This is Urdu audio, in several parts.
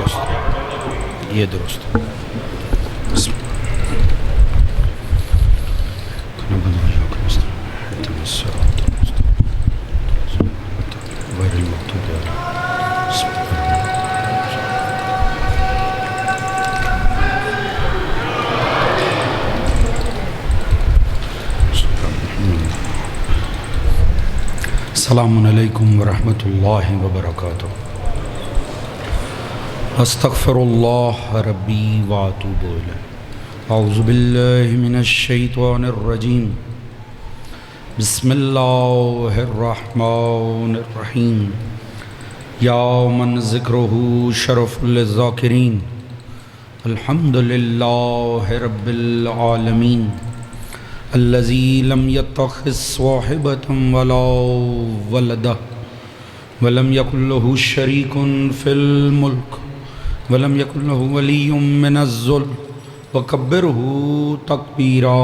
درست، یہ درست۔ بسم السلام علیکم ورحمۃ اللہ وبرکاتہ۔ استغفر اللہ ربی واتوب الیہ۔ اعوذ باللہ من الشیطان الرجیم۔ بسم اللہ الرحمن الرحیم۔ یا من ذکرہ شرف للذاکرین، الحمد للہ رب العالمین، الذی لم يتخذ صاحبة ولا ولدا ولم يكن له شریک فی الملک ولم يكن له ولی من الذل وکبرہ تکبیرا۔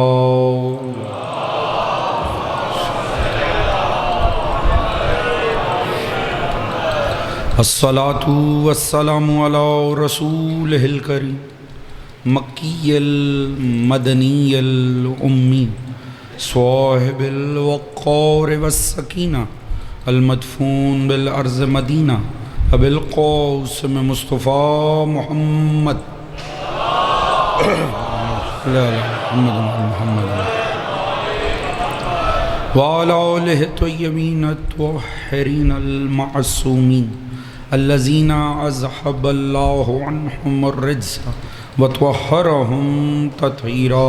الصلاة والسلام علی رسولہ الکریم، مکی المدنی الامی، صاحب الوقار والسکینہ، المدفون بالارض مدینہ، ابی القاسم مصطفیٰ محمد وعلی آلہ الطیبین الطاہرین المعصومین، الذین اذھب اللہ عنہم الرجس وطہرہم تطہیرا۔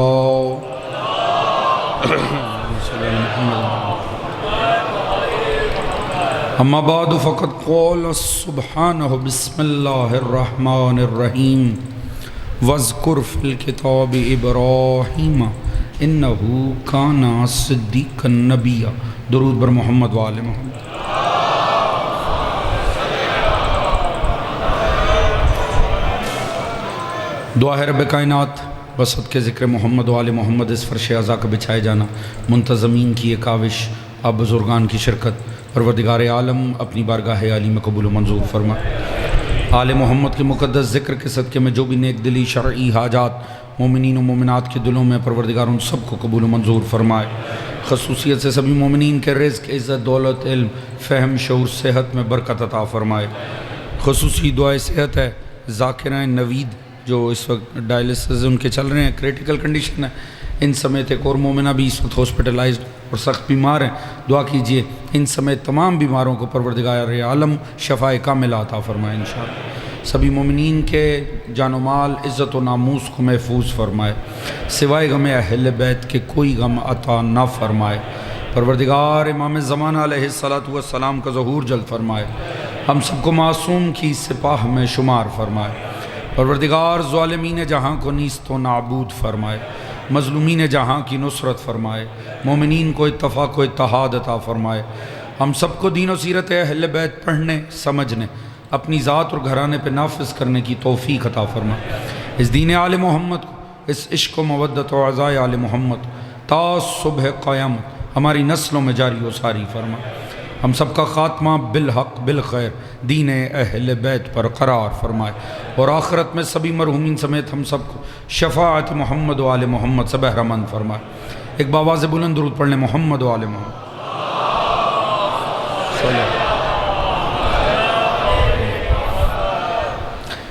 اما بعد فقد قال سبحانہ بسم اللہ الرحمن الرحیم، واذکر فی الکتاب ابراہیم انہ کان صدیقا نبیا۔ درود بر محمد و آل محمد۔ دعا ہے رب کائنات، بصدق کے ذکر محمد و آل محمد اس فرش عزا کا بچھائے جانا، منتظمین کی یہ کاوش، اب بزرگان کی شرکت، پروردگار عالم اپنی بارگاہ عالی میں قبول و منظور فرما۔ آل محمد کے مقدس ذکر کے صدقے میں جو بھی نیک دلی شرعی حاجات مومنین و مومنات کے دلوں میں پروردگار ان سب کو قبول و منظور فرمائے۔ خصوصیت سے سبھی مومنین کے رزق، عزت، دولت، علم، فہم، شعور، صحت میں برکت عطا فرمائے۔ خصوصی دعائے صحت ہے ذاکرین نوید جو اس وقت ڈائلسز ان کے چل رہے ہیں، کریٹیکل کنڈیشن ہے، ان سمیت ایک اور مومنہ بھی اس وقت ہاسپٹلائزڈ اور سخت بیمار ہیں، دعا کیجئے ان سمیت تمام بیماروں کو پروردگار عالم شفائے کاملہ عطا فرمائے انشاءاللہ۔ سبھی مومنین کے جان و مال، عزت و ناموس کو محفوظ فرمائے، سوائے غم اہل بیت کے کوئی غم عطا نہ فرمائے۔ پروردگار امام زمانہ علیہ السلام کا ظہور جلد فرمائے، ہم سب کو معصوم کی سپاہ میں شمار فرمائے۔ پروردگار ظالمین جہاں کو نیست و نابود فرمائے، مظلومین جہاں کی نصرت فرمائے، مومنین کو اتفاق و اتحاد عطا فرمائے۔ ہم سب کو دین و سیرت اہل بیت پڑھنے، سمجھنے، اپنی ذات اور گھرانے پہ نافذ کرنے کی توفیق عطا فرمائے۔ اس دین آل محمد کو، اس عشق و مودت و عزائے آل محمد تا صبح قیامت ہماری نسلوں میں جاری و ساری فرمائے۔ ہم سب کا خاتمہ بالحق بالخیر دین اہل بیت پر قرار فرمائے، اور آخرت میں سبھی مرحومین سمیت ہم سب کو شفاعت محمد و آل محمد سے بہرہ مند فرمائے۔ ایک باواز بلند درود پڑھ لیں، محمد و آل محمد۔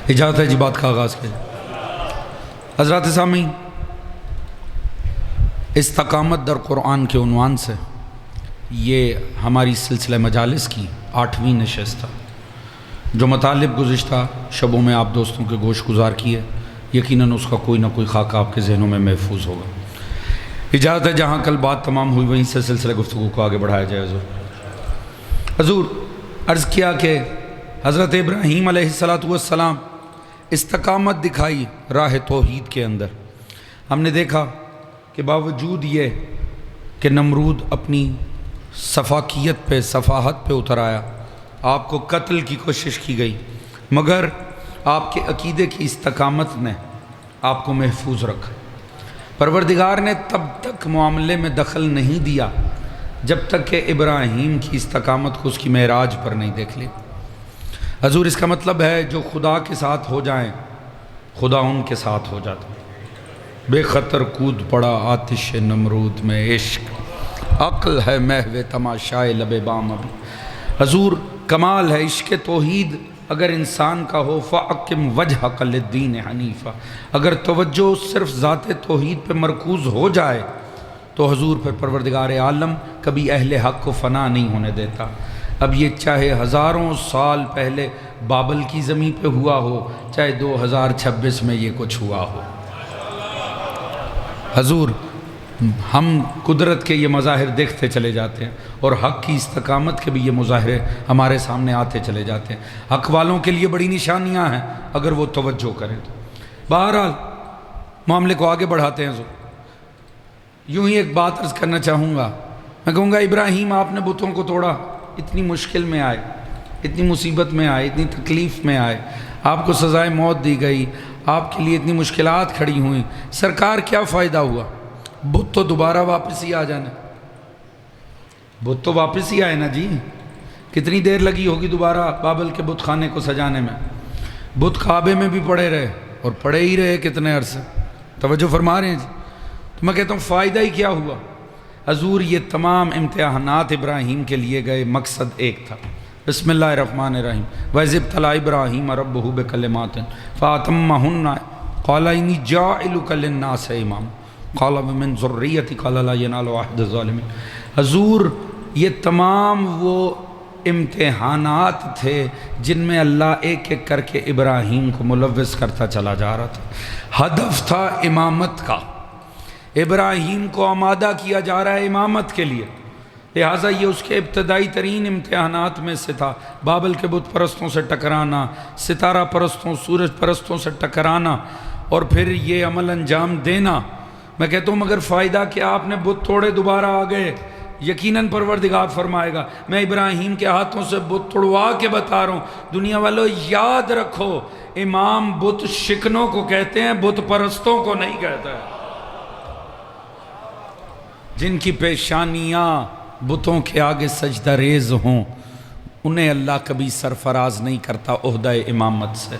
اجازت ہے جی بات کا آغاز کیا جائے۔ حضرات سامعین، استقامت در قرآن کے عنوان سے یہ ہماری سلسلہ مجالس کی 8ویں نشست ہے۔ جو مطالب گزشتہ شبوں میں آپ دوستوں کے گوش گزار کیے، یقیناً اس کا کوئی نہ کوئی خاکہ آپ کے ذہنوں میں محفوظ ہوگا۔ اجازت ہے جہاں کل بات تمام ہوئی وہیں سے سلسلہ گفتگو کو آگے بڑھایا جائے۔ حضور عرض کیا کہ حضرت ابراہیم علیہ السلام استقامت دکھائی راہ توحید کے اندر۔ ہم نے دیکھا کہ باوجود یہ کہ نمرود اپنی سفاکیت پہ، صفاحت پہ اتر آیا، آپ کو قتل کی کوشش کی گئی، مگر آپ کے عقیدے کی استقامت نے آپ کو محفوظ رکھا۔ پروردگار نے تب تک معاملے میں دخل نہیں دیا جب تک کہ ابراہیم کی استقامت کو اس کی معراج پر نہیں دیکھ لی۔ حضور اس کا مطلب ہے جو خدا کے ساتھ ہو جائیں خدا ان کے ساتھ ہو جاتا ہے۔ بے خطر کود پڑا آتش نمرود میں عشق، عقل ہے محو تماشائے لب بام ابھی۔ حضور کمال ہے عشق توحید اگر انسان کا ہو، فَأَقِمْ وَجْهَكَ لِلدِّينِ حنیفہ، اگر توجہ صرف ذات توحید پہ مرکوز ہو جائے تو حضور پھر پروردگار عالم کبھی اہل حق کو فنا نہیں ہونے دیتا۔ اب یہ چاہے ہزاروں سال پہلے بابل کی زمین پہ ہوا ہو، چاہے 2026 میں یہ کچھ ہوا ہو۔ حضور ہم قدرت کے یہ مظاہر دیکھتے چلے جاتے ہیں اور حق کی استقامت کے بھی یہ مظاہرے ہمارے سامنے آتے چلے جاتے ہیں۔ حق والوں کے لیے بڑی نشانیاں ہیں اگر وہ توجہ کریں تو۔ بہرحال معاملے کو آگے بڑھاتے ہیں حضور۔ یوں ہی ایک بات عرض کرنا چاہوں گا، میں کہوں گا ابراہیم آپ نے بتوں کو توڑا، اتنی مشکل میں آئے، اتنی مصیبت میں آئے، اتنی تکلیف میں آئے، آپ کو سزائے موت دی گئی، آپ کے لیے اتنی مشکلات کھڑی ہوئیں، سرکار کیا فائدہ ہوا؟ بت تو دوبارہ واپس ہی آ جانا، بت تو واپس ہی آئے نا جی۔ کتنی دیر لگی ہوگی دوبارہ بابل کے بت خانے کو سجانے میں؟ بت کعبے میں بھی پڑے رہے اور پڑے ہی رہے کتنے عرصے، توجہ فرما رہے ہیں جی۔ تو میں کہتا ہوں فائدہ ہی کیا ہوا؟ حضور یہ تمام امتحانات ابراہیم کے لیے گئے، مقصد ایک تھا۔ بسم اللہ الرحمن الرحیم، وَإِذِ ابْتَلَىٰ إِبْرَاهِيمَ رَبُّهُ بِكَلِمَاتٍ فَأَتَمَّهُنَّ قَالَ إِنِّي جَاعِلُكَ لِلنَّاسِ إِمَامًا قَالَ وَمِنْ ذُرِّيَّتِي قَالَ لَا يَنَالُ عَهْدِ الظَّالِمِينَ۔ حضور یہ تمام وہ امتحانات تھے جن میں اللہ ایک ایک کر کے ابراہیم کو ملوث کرتا چلا جا رہا تھا۔ ہدف تھا امامت کا، ابراہیم کو آمادہ کیا جا رہا ہے امامت کے لیے، لہٰذا یہ اس کے ابتدائی ترین امتحانات میں سے تھا۔ بابل کے بت پرستوں سے ٹکرانا، ستارہ پرستوں، سورج پرستوں سے ٹکرانا اور پھر یہ عمل انجام دینا۔ میں کہتا ہوں مگر فائدہ کیا؟ آپ نے بت توڑے دوبارہ آ گئے، یقیناً پروردگار فرمائے گا میں ابراہیم کے ہاتھوں سے بت توڑوا کے بتا رہا ہوں۔ دنیا والوں یاد رکھو، امام بت شکنوں کو کہتے ہیں، بت پرستوں کو نہیں کہتا ہے۔ جن کی پیشانیاں بتوں کے آگے سجدہ ریز ہوں انہیں اللہ کبھی سرفراز نہیں کرتا عہدہ امامت سے۔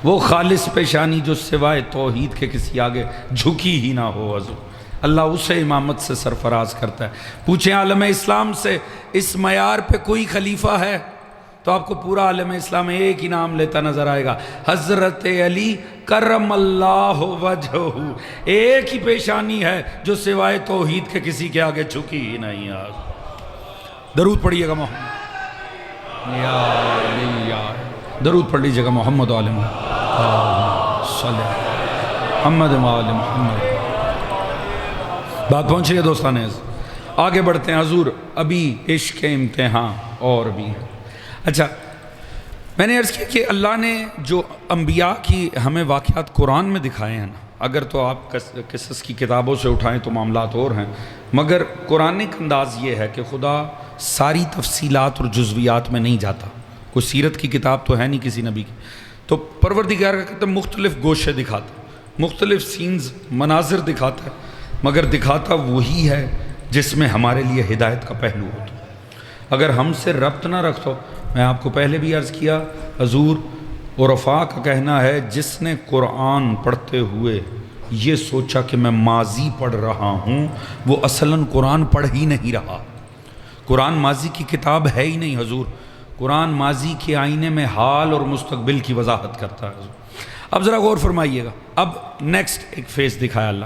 وہ خالص پیشانی جو سوائے توحید کے کسی آگے جھکی ہی نہ ہو، حضور اللہ اسے امامت سے سرفراز کرتا ہے۔ پوچھیں عالم اسلام سے اس معیار پہ کوئی خلیفہ ہے تو آپ کو پورا عالم اسلام ایک ہی نام لیتا نظر آئے گا، حضرت علی کرم اللہ وجہہ۔ ایک ہی پیشانی ہے جو سوائے توحید کے کسی کے آگے جھکی ہی نہیں ہے۔ درود پڑھیے گا محمد، یا علی یا درود پڑھ لیجیے گا محمد و آل محمد، صلی محمد و آل محمد۔ بات پہنچی ہے دوستان، آگے بڑھتے ہیں۔ حضور ابھی عشق امتحان اور بھی ہے۔ اچھا میں نے عرض کیا کہ اللہ نے جو انبیاء کی ہمیں واقعات قرآن میں دکھائے ہیں نا، اگر تو آپ قصص کی کتابوں سے اٹھائیں تو معاملات اور ہیں، مگر قرآنک انداز یہ ہے کہ خدا ساری تفصیلات اور جزویات میں نہیں جاتا۔ کوئی سیرت کی کتاب تو ہے نہیں کسی نبی کی، تو پروردگار کا کہتا ہے مختلف گوشے دکھاتا ہے، مختلف سینز مناظر دکھاتا ہے، مگر دکھاتا وہی ہے جس میں ہمارے لیے ہدایت کا پہلو ہوتا ہے۔ اگر ہم سے ربط نہ رکھو، میں آپ کو پہلے بھی عرض کیا، حضور عرفاء کا کہنا ہے جس نے قرآن پڑھتے ہوئے یہ سوچا کہ میں ماضی پڑھ رہا ہوں، وہ اصلاً قرآن پڑھ ہی نہیں رہا۔ قرآن ماضی کی کتاب ہے ہی نہیں حضور، قرآن ماضی کے آئینے میں حال اور مستقبل کی وضاحت کرتا ہے حضور۔ اب ذرا غور فرمائیے گا، اب نیکسٹ ایک فیس دکھایا اللہ،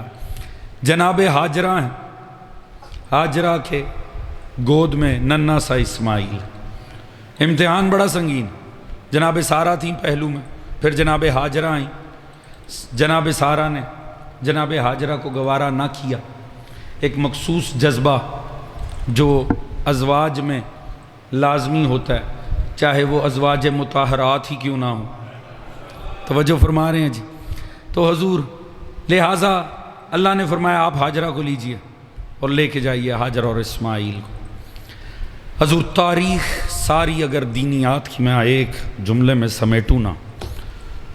جناب ہاجرہ ہیں، ہاجرہ کے گود میں ننھا سا اسماعیل، امتحان بڑا سنگین، جناب سارہ تھیں پہلو میں، پھر جناب ہاجرہ آئیں، جناب سارہ نے جناب ہاجرہ کو گوارا نہ کیا، ایک مخصوص جذبہ جو ازواج میں لازمی ہوتا ہے، چاہے وہ ازواج مطہرات ہی کیوں نہ ہوں، توجہ فرما رہے ہیں جی۔ تو حضور لہٰذا اللہ نے فرمایا آپ ہاجرہ کو لیجئے اور لے کے جائیے ہاجر اور اسماعیل کو۔ حضور تاریخ ساری اگر دینیات کی میں ایک جملے میں سمیٹوں نا،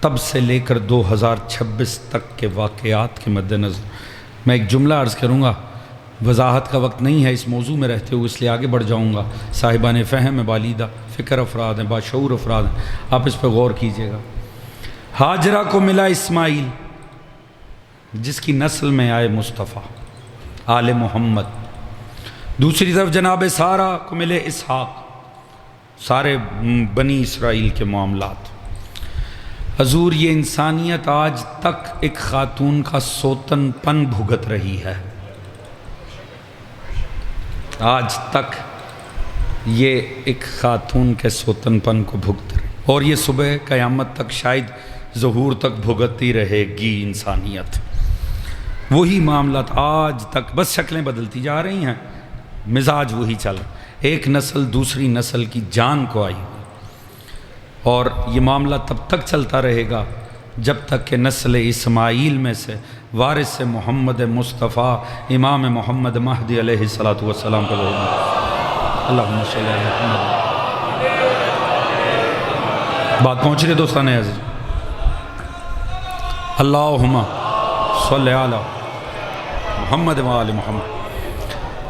تب سے لے کر 2026 تک کے واقعات کے مد نظر میں ایک جملہ عرض کروں گا، وضاحت کا وقت نہیں ہے اس موضوع میں رہتے ہوئے، اس لیے آگے بڑھ جاؤں گا۔ صاحبان فہم بالیدہ فکر افراد ہیں، باشعور افراد ہیں، آپ اس پہ غور کیجئے گا۔ ہاجرہ کو ملا اسماعیل جس کی نسل میں آئے مصطفیٰ آل محمد، دوسری طرف جناب سارہ کو ملے اسحاق، سارے بنی اسرائیل کے معاملات۔ حضور یہ انسانیت آج تک ایک خاتون کا سوتن پن بھگت رہی ہے، آج تک یہ ایک خاتون کے سوتن پن کو بھگت رہی، اور یہ صبح قیامت تک شاید ظہور تک بھگتتی رہے گی انسانیت۔ وہی معاملات آج تک، بس شکلیں بدلتی جا رہی ہیں، مزاج وہی چل رہا، ایک نسل دوسری نسل کی جان کو آئی، اور یہ معاملہ تب تک چلتا رہے گا جب تک کہ نسل اسماعیل میں سے وارث محمد مصطفیٰ امام محمد مہدی علیہ السلام کا ظہور نہ۔ اللہم صلی علی محمد۔ بات پہنچ رہی دوستان عزیز، اللہم صلی علی محمد وآل محمد۔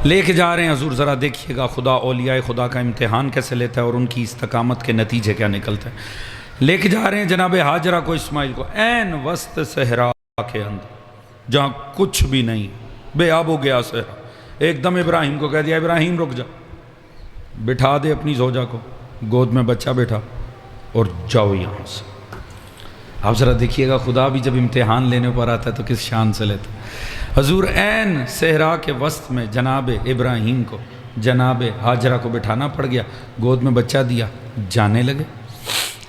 لے کے جا رہے ہیں حضور، ذرا دیکھیے گا خدا اولیاء خدا کا امتحان کیسے لیتا ہے اور ان کی استقامت کے نتیجے کیا نکلتے ہیں۔ لے کے جا رہے ہیں جناب ہاجرہ کو، اسماعیل کو، عین وسط صحرا کے اندر جہاں کچھ بھی نہیں، بے آب ہو گیا صحرا۔ ایک دم ابراہیم کو کہہ دیا ابراہیم رک جا، بٹھا دے اپنی زوجہ کو، گود میں بچہ بیٹھا اور جاؤ یہاں سے۔ آپ ذرا دیکھیے گا خدا بھی جب امتحان لینے پر آتا ہے تو کس شان سے لیتا ہے۔ حضور عین صحرا کے وسط میں جناب ابراہیم کو، جناب ہاجرہ کو بٹھانا پڑ گیا، گود میں بچہ دیا، جانے لگے،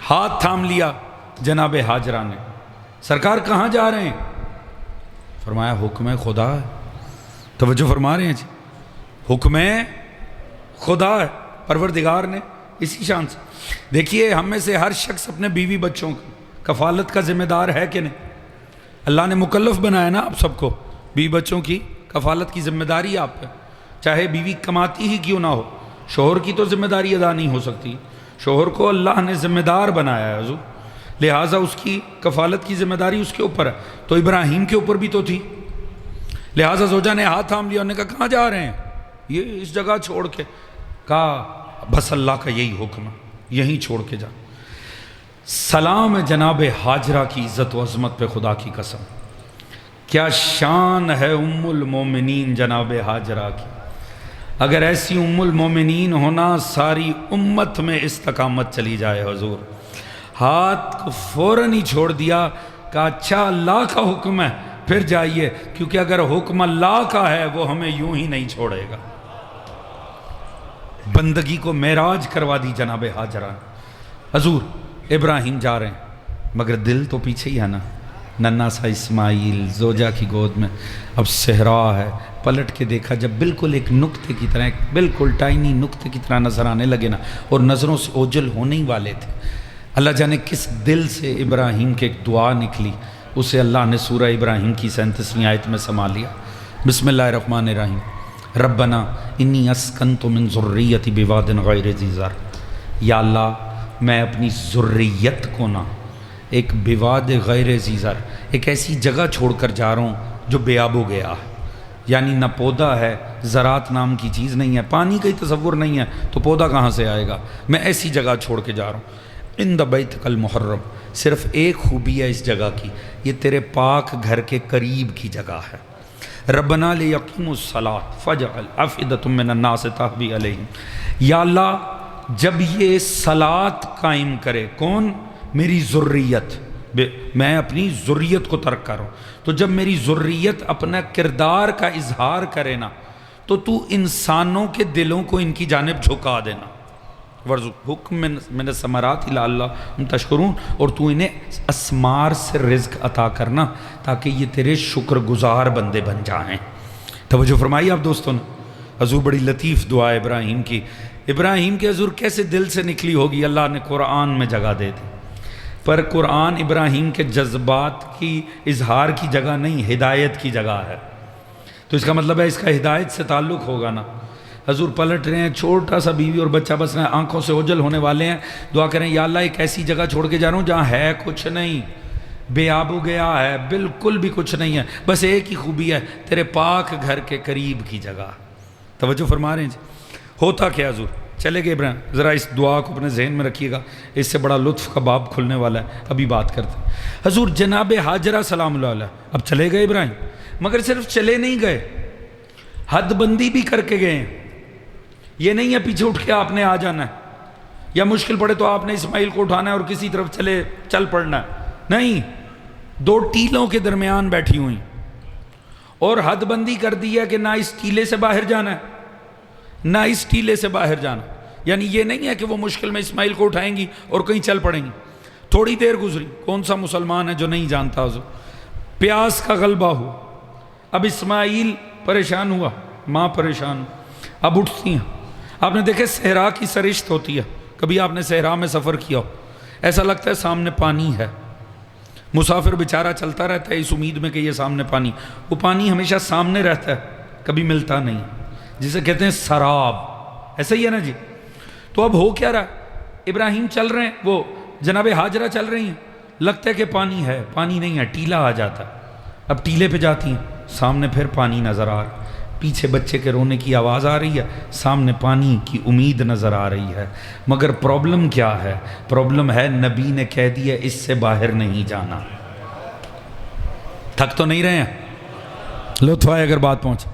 ہاتھ تھام لیا جناب ہاجرہ نے۔ سرکار کہاں جا رہے ہیں؟ فرمایا حکم خدا ہے۔ توجہ فرما رہے ہیں جی، حکم خدا ہے پروردگار نے، اسی شان سے۔ دیکھیے ہم میں سے ہر شخص اپنے بیوی بچوں کی کفالت کا ذمہ دار ہے کہ نہیں؟ اللہ نے مکلف بنایا نا آپ سب کو، بیوی بچوں کی کفالت کی ذمہ داری آپ پہ، چاہے بیوی کماتی ہی کیوں نہ ہو۔ شوہر کی تو ذمہ داری ادا نہیں ہو سکتی، شوہر کو اللہ نے ذمہ دار بنایا ہے حضور، لہٰذا اس کی کفالت کی ذمہ داری اس کے اوپر ہے، تو ابراہیم کے اوپر بھی تو تھی۔ لہٰذا زوجہ نے ہاتھ تھام لیا، انہوں نے کہا کہاں جا رہے ہیں؟ یہ اس جگہ چھوڑ کے، کہا بس اللہ کا یہی حکم ہے، یہیں چھوڑ کے جا۔ سلام ہے جناب ہاجرہ کی عزت و عظمت پہ، خدا کی قسم کیا شان ہے ام المومنین جناب ہاجرہ کی۔ اگر ایسی ام المومنین ہونا ساری امت میں استقامت چلی جائے حضور۔ ہاتھ کو فوراً ہی چھوڑ دیا، کہا اچھا اللہ کا حکم ہے پھر جائیے، کیونکہ اگر حکم اللہ کا ہے وہ ہمیں یوں ہی نہیں چھوڑے گا۔ بندگی کو معراج کروا دی جناب ہاجرہ۔ حضور ابراہیم جا رہے ہیں مگر دل تو پیچھے ہی ہے نا، ننا سا اسماعیل زوجہ کی گود میں، اب صحرا ہے۔ پلٹ کے دیکھا جب بالکل ایک نقطے کی طرح، ایک بالکل ٹائنی نقطے کی طرح نظر آنے لگے نا، اور نظروں سے اوجل ہونے ہی والے تھے۔ اللہ جانے کس دل سے ابراہیم کے ایک دعا نکلی، اسے اللہ نے سورہ ابراہیم کی 37ویں آیت میں سما لیا۔ بسم اللہ الرحمن الرحیم، ربنا انی اسکنت من ذریتی بواد غیر ذی زرع۔ یا اللہ میں اپنی ذریت کو نا ایک بواد غیر ذی زرع، ایک ایسی جگہ چھوڑ کر جا رہا ہوں جو بے آب ہو گیا ہے، یعنی نہ پودا ہے، زراعت نام کی چیز نہیں ہے، پانی کا ہی تصور نہیں ہے تو پودا کہاں سے آئے گا۔ میں ایسی جگہ چھوڑ کے جا رہا ہوں۔ عند بیتک المحرم، صرف ایک خوبی ہے اس جگہ کی، یہ تیرے پاک گھر کے قریب کی جگہ ہے۔ ربنا لیقیموا الصلاۃ فاجعل افئدۃ من الناس تہوی علیہم۔ یا اللہ جب یہ صلاۃ قائم کرے، کون؟ میری ذریت، میں اپنی ذریت کو ترک کر رہا ہوں، تو جب میری ذریت اپنا کردار کا اظہار کرے نا، تو انسانوں کے دلوں کو ان کی جانب جھکا دینا۔ ورزق حکم من الثمرات لعلہم تشکرون، اور تو انہیں اسمار سے رزق عطا کرنا تاکہ یہ تیرے شکر گزار بندے بن جائیں۔ توجہ فرمائیے آپ دوستوں نے، حضور بڑی لطیف دعا ابراہیم کی، ابراہیم کے حضور کیسے دل سے نکلی ہوگی، اللہ نے قرآن میں جگہ دے دی، پر قرآن ابراہیم کے جذبات کی اظہار کی جگہ نہیں، ہدایت کی جگہ ہے، تو اس کا مطلب ہے اس کا ہدایت سے تعلق ہوگا نا۔ حضور پلٹ رہے ہیں، چھوٹا سا بیوی اور بچہ بس رہے ہیں، آنکھوں سے اوجھل ہونے والے ہیں، دعا کریں یا اللہ ایک ایسی جگہ چھوڑ کے جا رہا ہوں جہاں ہے کچھ نہیں، بے آب ہو گیا ہے، بالکل بھی کچھ نہیں ہے، بس ایک ہی خوبی ہے، تیرے پاک گھر کے قریب کی جگہ۔ توجہ فرما رہے ہیں جی۔ ہوتا کیا حضور، چلے گئے ابراہیم. ذرا اس دعا کو اپنے ذہن میں رکھیے گا, اس سے بڑا لطف کا باب کھلنے والا ہے, ابھی بات کرتے ہیں. حضور جناب حاجرہ سلام اللہ علیہ اب چلے گئے ابراہیم, مگر صرف چلے نہیں گئے, حد بندی بھی کر کے گئے ہیں. یہ نہیں ہے پیچھے اٹھ کے آپ نے آ جانا ہے, یا مشکل پڑے تو آپ نے اسماعیل کو اٹھانا ہے اور کسی طرف چل پڑنا ہے. نہیں, 2 ٹیلوں کے درمیان بیٹھی ہوئی اور حد بندی کر دی ہے کہ نہ اس ٹیلے سے باہر جانا ہے نہ اس ٹیلے سے باہر جانا. یعنی یہ نہیں ہے کہ وہ مشکل میں اسماعیل کو اٹھائیں گی اور کہیں چل پڑیں گی. تھوڑی دیر گزری, کون سا مسلمان ہے جو نہیں جانتا حضور, پیاس کا غلبہ ہو. اب اسماعیل پریشان ہوا, ماں پریشان, اب اٹھتی ہیں. آپ نے دیکھے صحرا کی سرشت ہوتی ہے, کبھی آپ نے صحرا میں سفر کیا ہو, ایسا لگتا ہے سامنے پانی ہے. مسافر بیچارہ چلتا رہتا ہے اس امید میں کہ یہ سامنے پانی, وہ پانی ہمیشہ سامنے رہتا ہے, کبھی ملتا نہیں, جسے کہتے ہیں سراب. ایسا ہی ہے نا جی. تو اب ہو کیا رہا, ابراہیم چل رہے ہیں, وہ جناب حاجرہ چل رہی ہیں, لگتا ہے کہ پانی ہے, پانی نہیں ہے, ٹیلا آ جاتا ہے. اب ٹیلے پہ جاتی ہیں, سامنے پھر پانی نظر آ رہا, پیچھے بچے کے رونے کی آواز آ رہی ہے, سامنے پانی کی امید نظر آ رہی ہے. مگر پرابلم کیا ہے؟ پرابلم ہے نبی نے کہہ دیا اس سے باہر نہیں جانا. تھک تو نہیں رہے ہیں؟ لطف آئے اگر بات پہنچ.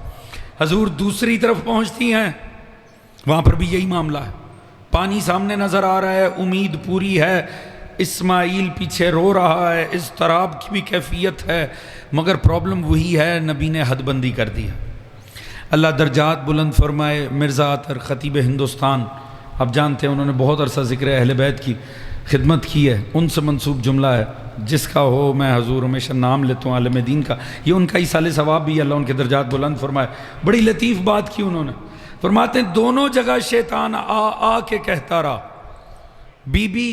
حضور دوسری طرف پہنچتی ہیں, وہاں پر بھی یہی معاملہ ہے, پانی سامنے نظر آ رہا ہے, امید پوری ہے, اسماعیل پیچھے رو رہا ہے, اضطراب کی بھی کیفیت ہے, مگر پرابلم وہی ہے, نبی نے حد بندی کر دی ہے. اللہ درجات بلند فرمائے. مرزا عطر خطیب ہندوستان, آپ جانتے ہیں انہوں نے بہت عرصہ ذکر اہل بیت کی خدمت کی ہے, ان سے منسوب جملہ ہے, جس کا ہو میں حضور ہمیشہ نام لیتا ہوں عالم دین کا, یہ ان کا ایصال ثواب بھی, اللہ ان کے درجات بلند فرمائے. بڑی لطیف بات کی انہوں نے, فرماتے ہیں دونوں جگہ شیطان آ کے کہتا رہا, بی بی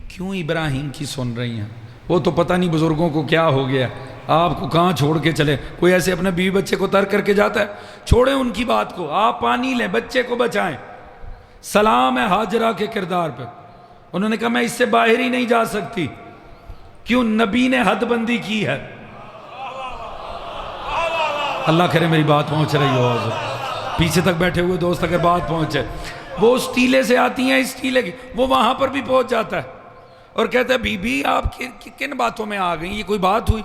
کیوں ابراہیم کی سن رہی ہیں, وہ تو پتہ نہیں بزرگوں کو کیا ہو گیا, آپ کو کہاں چھوڑ کے چلے. کوئی ایسے اپنے بیوی بچے کو ترک کر کے جاتا ہے؟ چھوڑیں ان کی بات کو, آپ پانی لیں, بچے کو بچائیں. سلام ہے حاجرہ کے کردار پہ. انہوں نے کہا میں اس سے باہر ہی نہیں جا سکتی. کیوں؟ نبی نے حد بندی کی ہے. اللہ کرے میری بات پہنچ رہی ہو. پیچھے تک بیٹھے ہوئے دوست اگر بات پہنچے, وہ اس ٹیلے سے آتی ہیں اس ٹیلے کی, وہ وہاں پر بھی پہنچ جاتا ہے اور کہتا ہے بی بی آپ کن باتوں میں آ گئیں, یہ کوئی بات ہوئی؟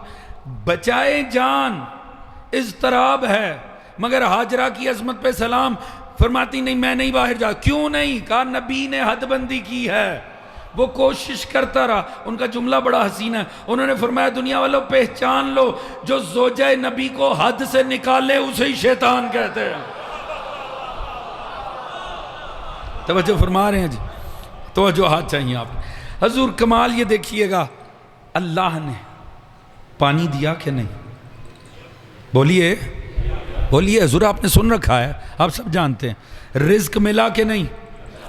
بچائے جان, اضطراب ہے. مگر حاجرہ کی عظمت پہ سلام. فرماتی نہیں میں نہیں باہر جا. کیوں نہیں؟ کہا نبی نے حد بندی کی ہے. وہ کوشش کرتا رہا. ان کا جملہ بڑا حسین ہے, انہوں نے فرمایا دنیا والوں پہچان لو, جو زوجہ نبی کو حد سے نکالے اسے ہی شیطان کہتے ہیں. توجہ فرما رہے ہیں جی, توجہ ہاتھ چاہیے آپ. حضور کمال یہ دیکھیے گا, اللہ نے پانی دیا کہ نہیں؟ بولیے بولیے. حضور آپ نے سن رکھا ہے, آپ سب جانتے ہیں. رزق ملا کہ نہیں؟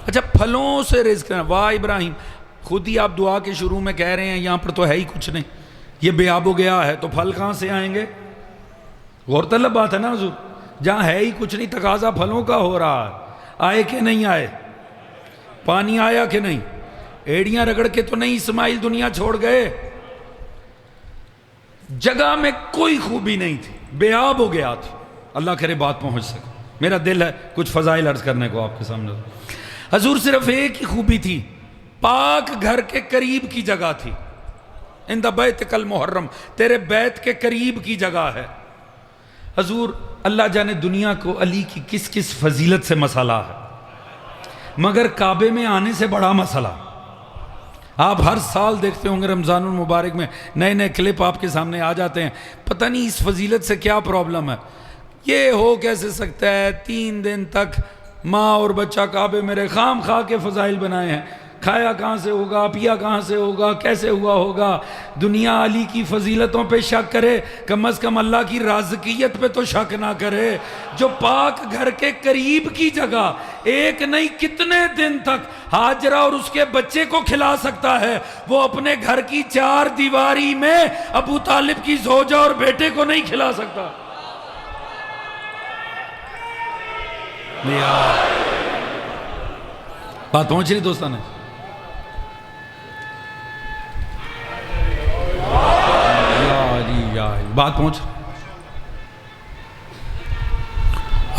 اچھا پھلوں سے رزق. واہ ابراہیم, خود ہی آپ دعا کے شروع میں کہہ رہے ہیں یہاں پر تو ہے ہی کچھ نہیں, یہ بے آب و گیا ہے, تو پھل کہاں سے آئیں گے؟ غور طلب بات ہے نا حضور. جہاں ہے ہی کچھ نہیں, تقاضا پھلوں کا ہو رہا ہے. آئے کہ نہیں آئے؟ پانی آیا کہ نہیں؟ ایڑیاں رگڑ کے تو نہیں اسماعیل دنیا چھوڑ گئے. جگہ میں کوئی خوبی نہیں تھی, بے آب ہو گیا تھی. اللہ کرے بات پہنچ سکے. میرا دل ہے کچھ فضائل عرض کرنے کو آپ کے سامنے. حضور صرف ایک ہی خوبی تھی, پاک گھر کے قریب کی جگہ تھی. عند بیتک المحرم, تیرے بیت کے قریب کی جگہ ہے. حضور اللہ جانے دنیا کو علی کی کس کس فضیلت سے مسئلہ ہے, مگر کعبے میں آنے سے بڑا مسئلہ. آپ ہر سال دیکھتے ہوں گے رمضان المبارک میں نئے نئے کلپ آپ کے سامنے آ جاتے ہیں. پتہ نہیں اس فضیلت سے کیا پرابلم ہے. یہ ہو کیسے سکتا ہے 3 دن تک ماں اور بچہ کعبے میں رہے, خام خواہ کے فضائل بنائے ہیں. کھایا کہاں سے ہوگا, پیا کہاں سے ہوگا, کیسے ہوا ہوگا؟ دنیا علی کی فضیلتوں پہ شک کرے, کم از کم اللہ کی رازقیت پہ تو شک نہ کرے. جو پاک گھر کے قریب کی جگہ ایک نہیں کتنے دن تک حاجرہ اور اس کے بچے کو کھلا سکتا ہے, وہ اپنے گھر کی 4 دیواری میں ابو طالب کی زوجہ اور بیٹے کو نہیں کھلا سکتا. بات پہنچ رہی دوستان ہے؟ بات پہنچ.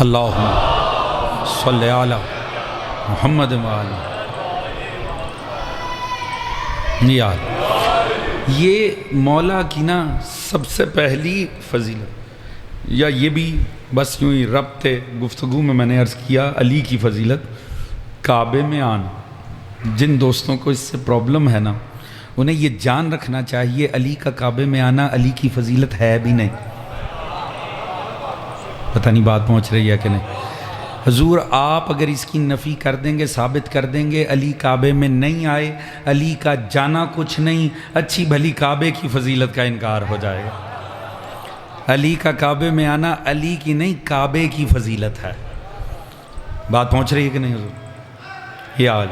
اللہم صلی علی محمد وآلہ یار یہ مولا کی نا سب سے پہلی فضیلت، یا یہ بھی بس یوں ہی ربط گفتگو میں نے عرض کیا، علی کی فضیلت کعبے میں آنا۔ جن دوستوں کو اس سے پرابلم ہے نا انہیں یہ جان رکھنا چاہیے علی کا کعبے میں آنا علی کی فضیلت ہے بھی نہیں۔ پتہ نہیں بات پہنچ رہی ہے کہ نہیں؟ حضور آپ اگر اس کی نفی کر دیں گے، ثابت کر دیں گے علی کعبے میں نہیں آئے، علی کا جانا کچھ نہیں، اچھی بھلی کعبے کی فضیلت کا انکار ہو جائے گا۔ علی کا کعبے میں آنا علی کی نہیں کعبے کی فضیلت ہے۔ بات پہنچ رہی ہے کہ نہیں حضور؟ یہ حال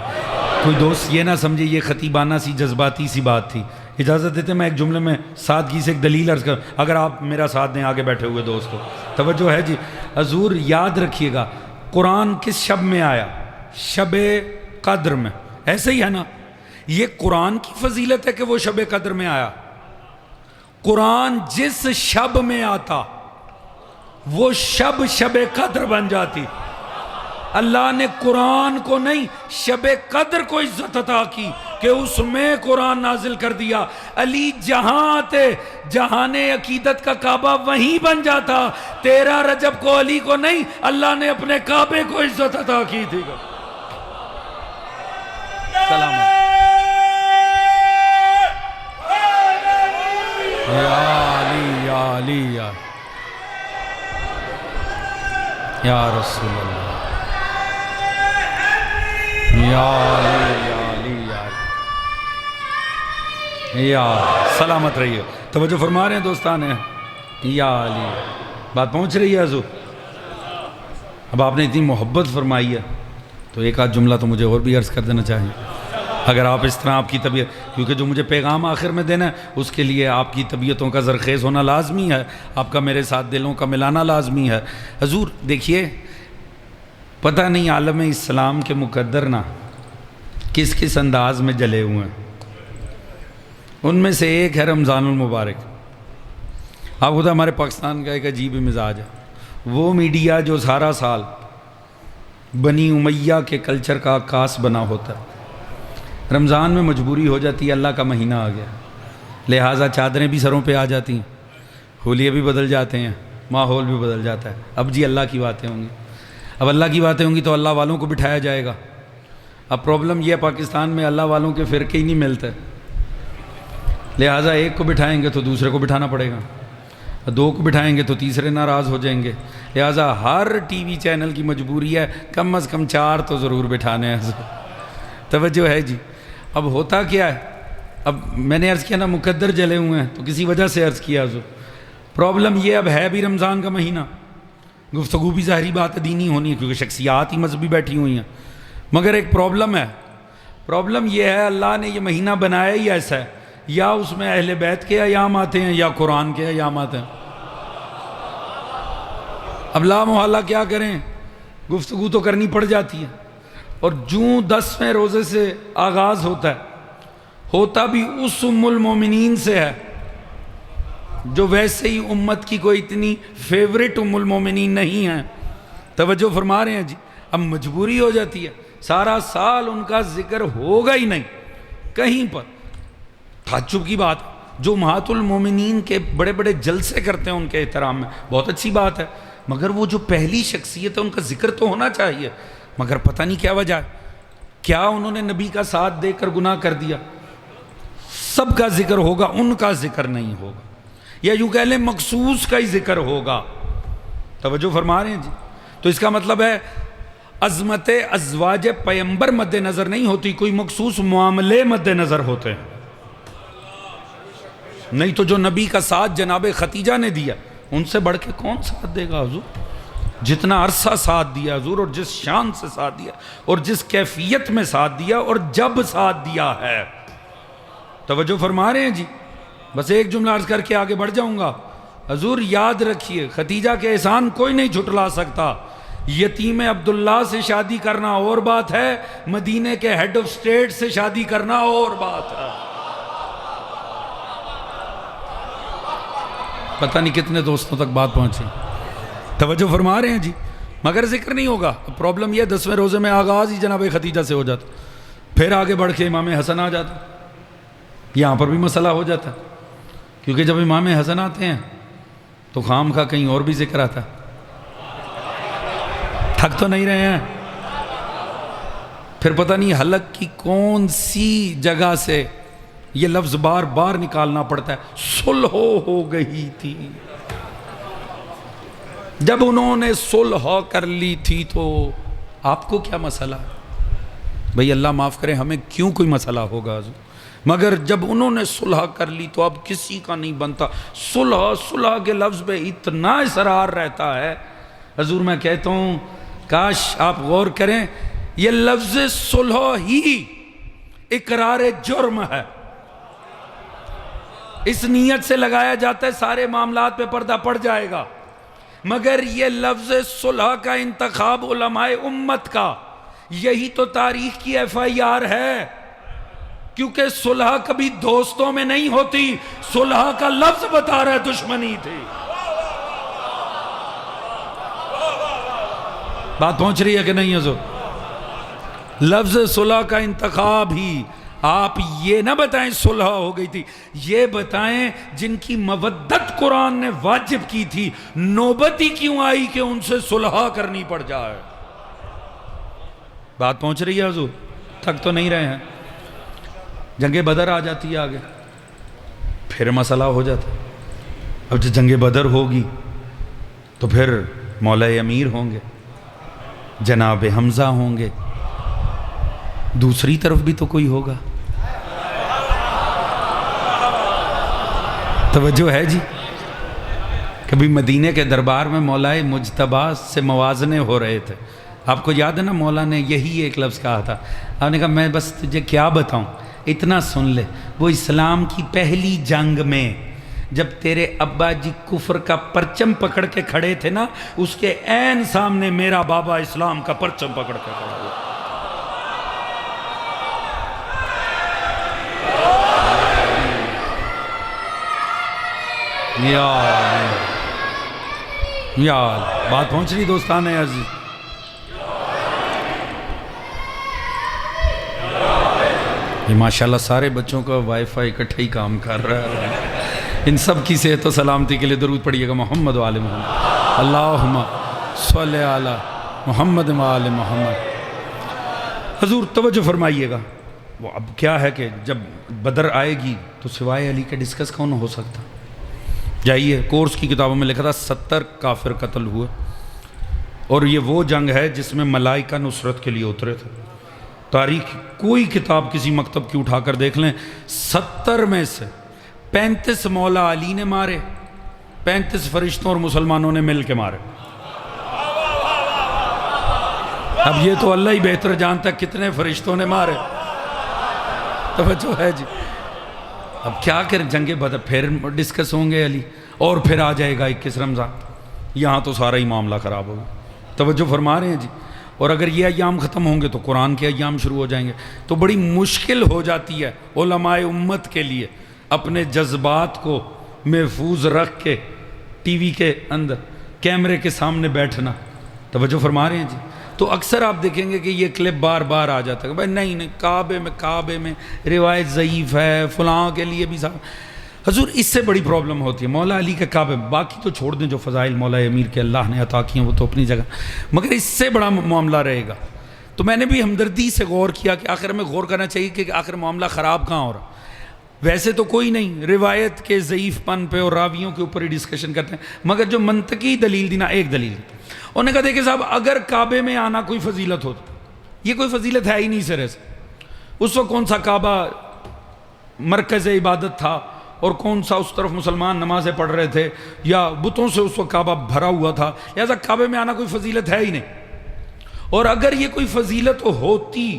کوئی دوست یہ نہ سمجھے یہ خطیبانہ سی جذباتی سی بات تھی۔ اجازت دیتے میں ایک جملے میں سادگی سے ایک دلیل عرض کر، اگر آپ میرا ساتھ دیں آگے بیٹھے ہوئے دوستو توجہ ہے جی۔ حضور یاد رکھیے گا قرآن کس شب میں آیا؟ شب قدر میں، ایسے ہی ہے نا؟ یہ قرآن کی فضیلت ہے کہ وہ شب قدر میں آیا؟ قرآن جس شب میں آتا وہ شب شب قدر بن جاتی۔ اللہ نے قرآن کو نہیں شب قدر کو عزت عطا کی کہ اس میں قرآن نازل کر دیا۔ علی جہاں آتے جہان عقیدت کا کعبہ وہیں بن جاتا۔ 13 رجب کو علی کو نہیں اللہ نے اپنے کعبے کو عزت عطا کی تھی۔ سلامت یا علی یا علی یا رسول اللہ یا علی یا علی یا سلامت رہیے۔ توجہ فرما رہے ہیں دوستان ہیں یا علی، بات پہنچ رہی ہے حضور؟ اب آپ نے اتنی محبت فرمائی ہے تو ایک آدھ جملہ تو مجھے اور بھی عرض کر دینا چاہیے۔ اگر آپ اس طرح آپ کی طبیعت، کیونکہ جو مجھے پیغام آخر میں دینا ہے اس کے لیے آپ کی طبیعتوں کا زرخیز ہونا لازمی ہے، آپ کا میرے ساتھ دلوں کا ملانا لازمی ہے۔ حضور دیکھیے پتہ نہیں عالم اسلام کے مقدر نا کس کس انداز میں جلے ہوئے ہیں، ان میں سے ایک ہے رمضان المبارک۔ آپ خود ہمارے پاکستان کا ایک عجیب مزاج ہے، وہ میڈیا جو سارا سال بنی امیہ کے کلچر کا عکاس بنا ہوتا ہے، رمضان میں مجبوری ہو جاتی ہے، اللہ کا مہینہ آ گیا لہٰذا چادریں بھی سروں پہ آ جاتی ہیں، ہولیے بھی بدل جاتے ہیں، ماحول بھی بدل جاتا ہے۔ اب جی اللہ کی باتیں ہوں گی، اب اللہ کی باتیں ہوں گی تو اللہ والوں کو بٹھایا جائے گا۔ اب پرابلم یہ ہے پاکستان میں اللہ والوں کے فرقے ہی نہیں ملتے، لہٰذا ایک کو بٹھائیں گے تو دوسرے کو بٹھانا پڑے گا، دو کو بٹھائیں گے تو تیسرے ناراض ہو جائیں گے، لہٰذا ہر ٹی وی چینل کی مجبوری ہے کم از کم 4 تو ضرور بٹھانے ہیں۔ توجہ ہے جی؟ اب ہوتا کیا ہے، اب میں نے عرض کیا نا مقدر جلے ہوئے ہیں تو کسی وجہ سے عرض کیا حضور۔ پرابلم یہ اب ہے بھی رمضان کا مہینہ، گفتگو بھی ظاہری بات ہے دینی ہونی ہے کیونکہ شخصیات ہی مذہبی بیٹھی ہوئی ہیں، مگر ایک پرابلم ہے۔ پرابلم یہ ہے اللہ نے یہ مہینہ بنایا ہی ایسا ہے، یا اس میں اہل بیت کے ایام آتے ہیں یا قرآن کے ایام آتے ہیں۔ اب لا محالہ کیا کریں، گفتگو تو کرنی پڑ جاتی ہے۔ اور جوں 10ویں روزے سے آغاز ہوتا ہے، ہوتا بھی اس ام المومنین سے ہے جو ویسے ہی امت کی کوئی اتنی فیورٹ ام المومنین نہیں ہے۔ توجہ فرما رہے ہیں جی؟ اب مجبوری ہو جاتی ہے، سارا سال ان کا ذکر ہوگا ہی نہیں کہیں پر۔ تعجب کی بات، جو امہات المومنین کے بڑے بڑے جلسے کرتے ہیں ان کے احترام میں، بہت اچھی بات ہے، مگر وہ جو پہلی شخصیت ہے ان کا ذکر تو ہونا چاہیے، مگر پتہ نہیں کیا وجہ ہے، کیا انہوں نے نبی کا ساتھ دے کر گناہ کر دیا؟ سب کا ذکر ہوگا، ان کا ذکر نہیں ہوگا، یا یوں کہہ لیں مخصوص کا ہی ذکر ہوگا۔ توجہ فرما رہے ہیں جی؟ تو اس کا مطلب ہے عظمت ازواج پیغمبر مد نظر نہیں ہوتی، کوئی مخصوص معاملے مد نظر ہوتے ہیں۔ نہیں تو جو نبی کا ساتھ جناب ختیجہ نے دیا ان سے بڑھ کے کون ساتھ دے گا حضور؟ جتنا عرصہ ساتھ دیا حضور، اور جس شان سے ساتھ دیا، اور جس کیفیت میں ساتھ دیا، اور جب ساتھ دیا ہے۔ توجہ فرما رہے ہیں جی؟ بس ایک جملہ عرض کر کے آگے بڑھ جاؤں گا۔ حضور یاد رکھیے ختیجہ کے احسان کوئی نہیں جھٹلا سکتا۔ یتیم عبداللہ سے شادی کرنا اور بات ہے، مدینے کے ہیڈ آف سٹیٹ سے شادی کرنا اور بات ہے۔ پتہ نہیں کتنے دوستوں تک بات پہنچی۔ توجہ فرما رہے ہیں جی؟ مگر ذکر نہیں ہوگا. پرابلم یہ 10ویں روزے میں آغاز ہی جناب ختیجہ سے ہو جاتا, پھر آگے بڑھ کے امام حسن آ جاتا. یہاں پر بھی مسئلہ ہو جاتا ہے, کیونکہ جب امام حسن آتے ہیں تو خام خواہ کہیں اور بھی ذکر آتا ہے. تھک تو نہیں رہے ہیں؟ پھر پتہ نہیں حلق کی کون سی جگہ سے یہ لفظ بار بار نکالنا پڑتا ہے, صلح ہو گئی تھی. جب انہوں نے صلح کر لی تھی تو آپ کو کیا مسئلہ؟ بھئی اللہ معاف کرے, ہمیں کیوں کوئی مسئلہ ہوگا حضور, مگر جب انہوں نے صلح کر لی تو اب کسی کا نہیں بنتا. صلح کے لفظ پہ اتنا اصرار رہتا ہے حضور, میں کہتا ہوں کاش آپ غور کریں, یہ لفظ صلح ہی اقرار جرم ہے. اس نیت سے لگایا جاتا ہے سارے معاملات پہ پردہ پڑ جائے گا, مگر یہ لفظ صلح کا انتخاب علماء امت کا, یہی تو تاریخ کی FIR ہے. کیونکہ صلح کبھی دوستوں میں نہیں ہوتی, صلح کا لفظ بتا رہا ہے دشمنی تھی. بات پہنچ رہی ہے کہ نہیں حضور؟ لفظ صلح کا انتخاب ہی, آپ یہ نہ بتائیں صلح ہو گئی تھی, یہ بتائیں جن کی مودت قرآن نے واجب کی تھی نوبت ہی کیوں آئی کہ ان سے صلح کرنی پڑ جائے. بات پہنچ رہی ہے حضور؟ تھک تو نہیں رہے ہیں؟ جنگ بدر آ جاتی ہے آگے, پھر مسئلہ ہو جاتا. اب جب جنگ بدر ہوگی تو پھر مولا امیر ہوں گے, جناب حمزہ ہوں گے, دوسری طرف بھی تو کوئی ہوگا. توجہ ہے جی؟ کبھی مدینے کے دربار میں مولا مجتبیٰ سے موازنے ہو رہے تھے. آپ کو یاد ہے نا, مولا نے یہی ایک لفظ کہا تھا. آپ نے کہا میں بس تجھے کیا بتاؤں, اتنا سن لے, وہ اسلام کی پہلی جنگ میں جب تیرے ابا جی کفر کا پرچم پکڑ کے کھڑے تھے نا, اس کے عین سامنے میرا بابا اسلام کا پرچم پکڑ کے کھڑا ہوا. یار بات پہنچ رہی دوستان عزیز؟ یہ ماشاءاللہ سارے بچوں کا وائی فائی اکٹھا ہی کام کر رہا ہے. ان سب کی صحت و سلامتی کے لیے درود پڑھیے گا محمد و آل محمد. اللہم صلی علی محمد و آل محمد. حضور توجہ فرمائیے گا, وہ اب کیا ہے کہ جب بدر آئے گی تو سوائے علی کے ڈسکس کون ہو سکتا؟ جائیے کورس کی کتابوں میں لکھا تھا 70 کافر قتل ہوئے, اور یہ وہ جنگ ہے جس میں ملائکہ نصرت کے لیے اترے تھے. تاریخ کوئی کتاب کسی مکتب کی اٹھا کر دیکھ لیں, 70 میں سے 35 مولا علی نے مارے, 35 فرشتوں اور مسلمانوں نے مل کے مارے. اب یہ تو اللہ ہی بہتر جانتا ہے کتنے فرشتوں نے مارے. توجہ ہے جی؟ اب کیا کریں, جنگ بدر پھر ڈسکس ہوں گے علی, اور پھر آ جائے گا 21 رمضان, یہاں تو سارا ہی معاملہ خراب ہوگا. توجہ فرما رہے ہیں جی؟ اور اگر یہ ایام ختم ہوں گے تو قرآن کے ایام شروع ہو جائیں گے, تو بڑی مشکل ہو جاتی ہے علماء امت کے لیے اپنے جذبات کو محفوظ رکھ کے ٹی وی کے اندر کیمرے کے سامنے بیٹھنا. توجہ فرما رہے ہیں جی؟ تو اکثر آپ دیکھیں گے کہ یہ کلپ بار بار آ جاتا ہے, بھائی نہیں کعبے میں روایت ضعیف ہے, فلاں کے لیے بھی صاحب. حضور اس سے بڑی پرابلم ہوتی ہے مولا علی کے کعبے, باقی تو چھوڑ دیں جو فضائل مولا امیر کے اللہ نے عطا کیے ہیں وہ تو اپنی جگہ, مگر اس سے بڑا معاملہ رہے گا. تو میں نے بھی ہمدردی سے غور کیا کہ آخر میں غور کرنا چاہیے کہ آخر معاملہ خراب کہاں ہو رہا. ویسے تو کوئی نہیں, روایت کے ضعیف پن پہ اور راویوں کے اوپر ہی ڈسکشن کرتے ہیں, مگر جو منطقی دلیل دی نا, ایک دلیل دی, انہوں نے کہا دیکھیں صاحب اگر کعبے میں آنا کوئی فضیلت ہو تو یہ کوئی فضیلت ہے ہی نہیں سرے سے. اس وقت کون سا کعبہ مرکز عبادت تھا اور کون سا اس طرف مسلمان نمازیں پڑھ رہے تھے, یا بتوں سے اس وقت کعبہ بھرا ہوا تھا, لہٰذا کعبے میں آنا کوئی فضیلت ہے ہی نہیں. اور اگر یہ کوئی فضیلت ہوتی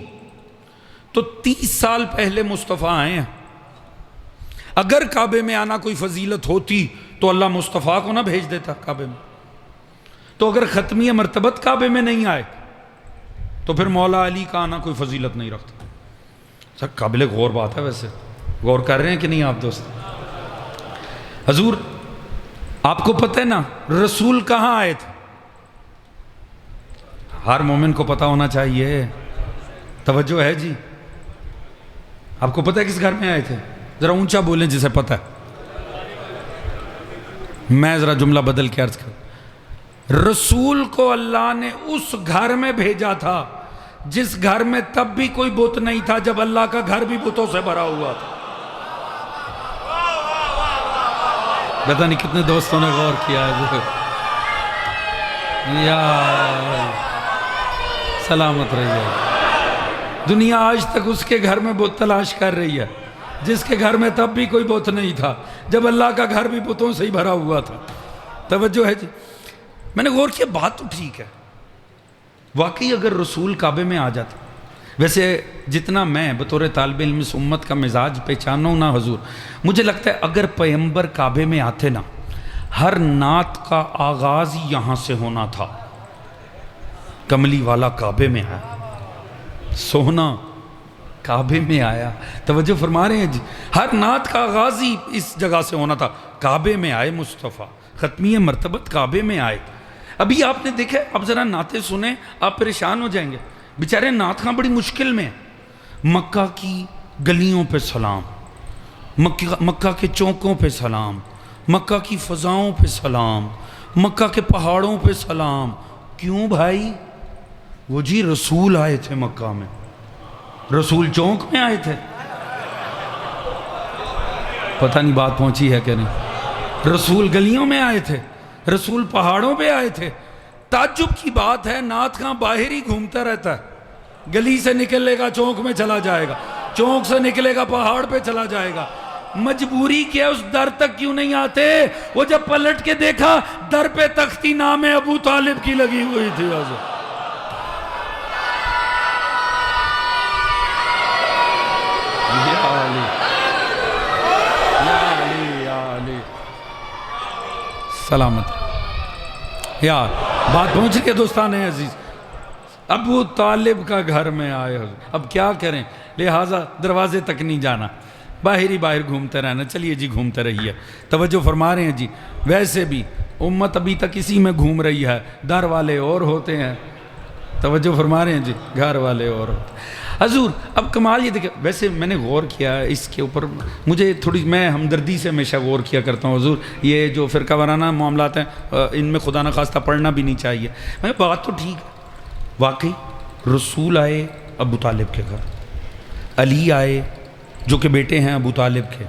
تو 30 سال پہلے مصطفیٰ آئے ہیں. اگر کعبے میں آنا کوئی فضیلت ہوتی تو اللہ مصطفیٰ کو نہ بھیج دیتا کعبے میں. تو اگر ختمیہ مرتبت کعبے میں نہیں آئے تو پھر مولا علی کا آنا کوئی فضیلت نہیں رکھتا. سر قابل غور بات ہے, ویسے غور کر رہے ہیں کہ نہیں آپ دوست؟ حضور آپ کو پتہ ہے نا رسول کہاں آئے تھے؟ ہر مومن کو پتہ ہونا چاہیے. توجہ ہے جی؟ آپ کو پتہ ہے کس گھر میں آئے تھے؟ ذرا اونچا بولیں جسے پتہ ہے. میں ذرا جملہ بدل کے عرض کر، رسول کو اللہ نے اس گھر میں بھیجا تھا جس گھر میں تب بھی کوئی بت نہیں تھا، جب اللہ کا گھر بھی بتوں سے بھرا ہوا تھا. پتہ نہیں کتنے دوستوں نے غور کیا ہے. یا سلامت رہیے. دنیا آج تک اس کے گھر میں بت تلاش کر رہی ہے جس کے گھر میں تب بھی کوئی بت نہیں تھا، جب اللہ کا گھر بھی بتوں سے ہی بھرا ہوا تھا. توجہ ہے جی؟ میں نے غور کیا، بات تو ٹھیک ہے. واقعی اگر رسول کعبے میں آ جاتا، ویسے جتنا میں بطور طالب علم اس امت کا مزاج پہچانا ہوں نا حضور، مجھے لگتا ہے اگر پیغمبر کعبے میں آتے نا، ہر نعت کا آغاز ہی یہاں سے ہونا تھا. کملی والا کعبے میں آیا، سونا کعبے میں آیا. توجہ فرما رہے ہیں جی؟ ہر نعت کا آغاز ہی اس جگہ سے ہونا تھا. کعبے میں آئے مصطفیٰ، ختمی مرتبت کعبے میں آئے. ابھی آپ نے دیکھا، اب ذرا نعتیں سنیں، آپ پریشان ہو جائیں گے. بیچارے نعت خاں بڑی مشکل میں. مکہ کی گلیوں پہ سلام، مکہ کے چوکوں پہ سلام، مکہ کی فضاؤں پہ سلام، مکہ کے پہاڑوں پہ سلام. کیوں بھائی؟ وہ جی رسول آئے تھے مکہ میں. رسول چونک میں آئے تھے. پتہ نہیں بات پہنچی ہے کہ نہیں. رسول گلیوں میں آئے تھے، رسول پہاڑوں پہ آئے تھے. تعجب کی بات ہے، نعت خاں باہر ہی گھومتا رہتا ہے. گلی سے نکلے گا چونک میں چلا جائے گا، چونک سے نکلے گا پہاڑ پہ چلا جائے گا. مجبوری کیا اس در تک کیوں نہیں آتے؟ وہ جب پلٹ کے دیکھا در پہ تختی نام ابو طالب کی لگی ہوئی تھی. سلامت یار، بات پہنچ رہی ہے دوستان عزیز. ابو طالب کا گھر میں آئے حضور. اب کیا کریں، لہٰذا دروازے تک نہیں جانا، باہر ہی باہر گھومتے رہنا. چلیے جی گھومتے رہیے. توجہ فرما رہے ہیں جی؟ ویسے بھی امت ابھی تک اسی میں گھوم رہی ہے. در والے اور ہوتے ہیں. توجہ فرما رہے ہیں جی؟ گھر والے اور ہوتے ہیں. حضور اب کمال یہ دیکھیں، ویسے میں نے غور کیا اس کے اوپر، مجھے تھوڑی، میں ہمدردی سے ہمیشہ غور کیا کرتا ہوں حضور. یہ جو فرقہ وارانہ معاملات ہیں ان میں خدا نخواستہ پڑھنا بھی نہیں چاہیے. میں بات تو ٹھیک ہے، واقعی رسول آئے ابو طالب کے گھر، علی آئے جو کہ بیٹے ہیں ابو طالب کے،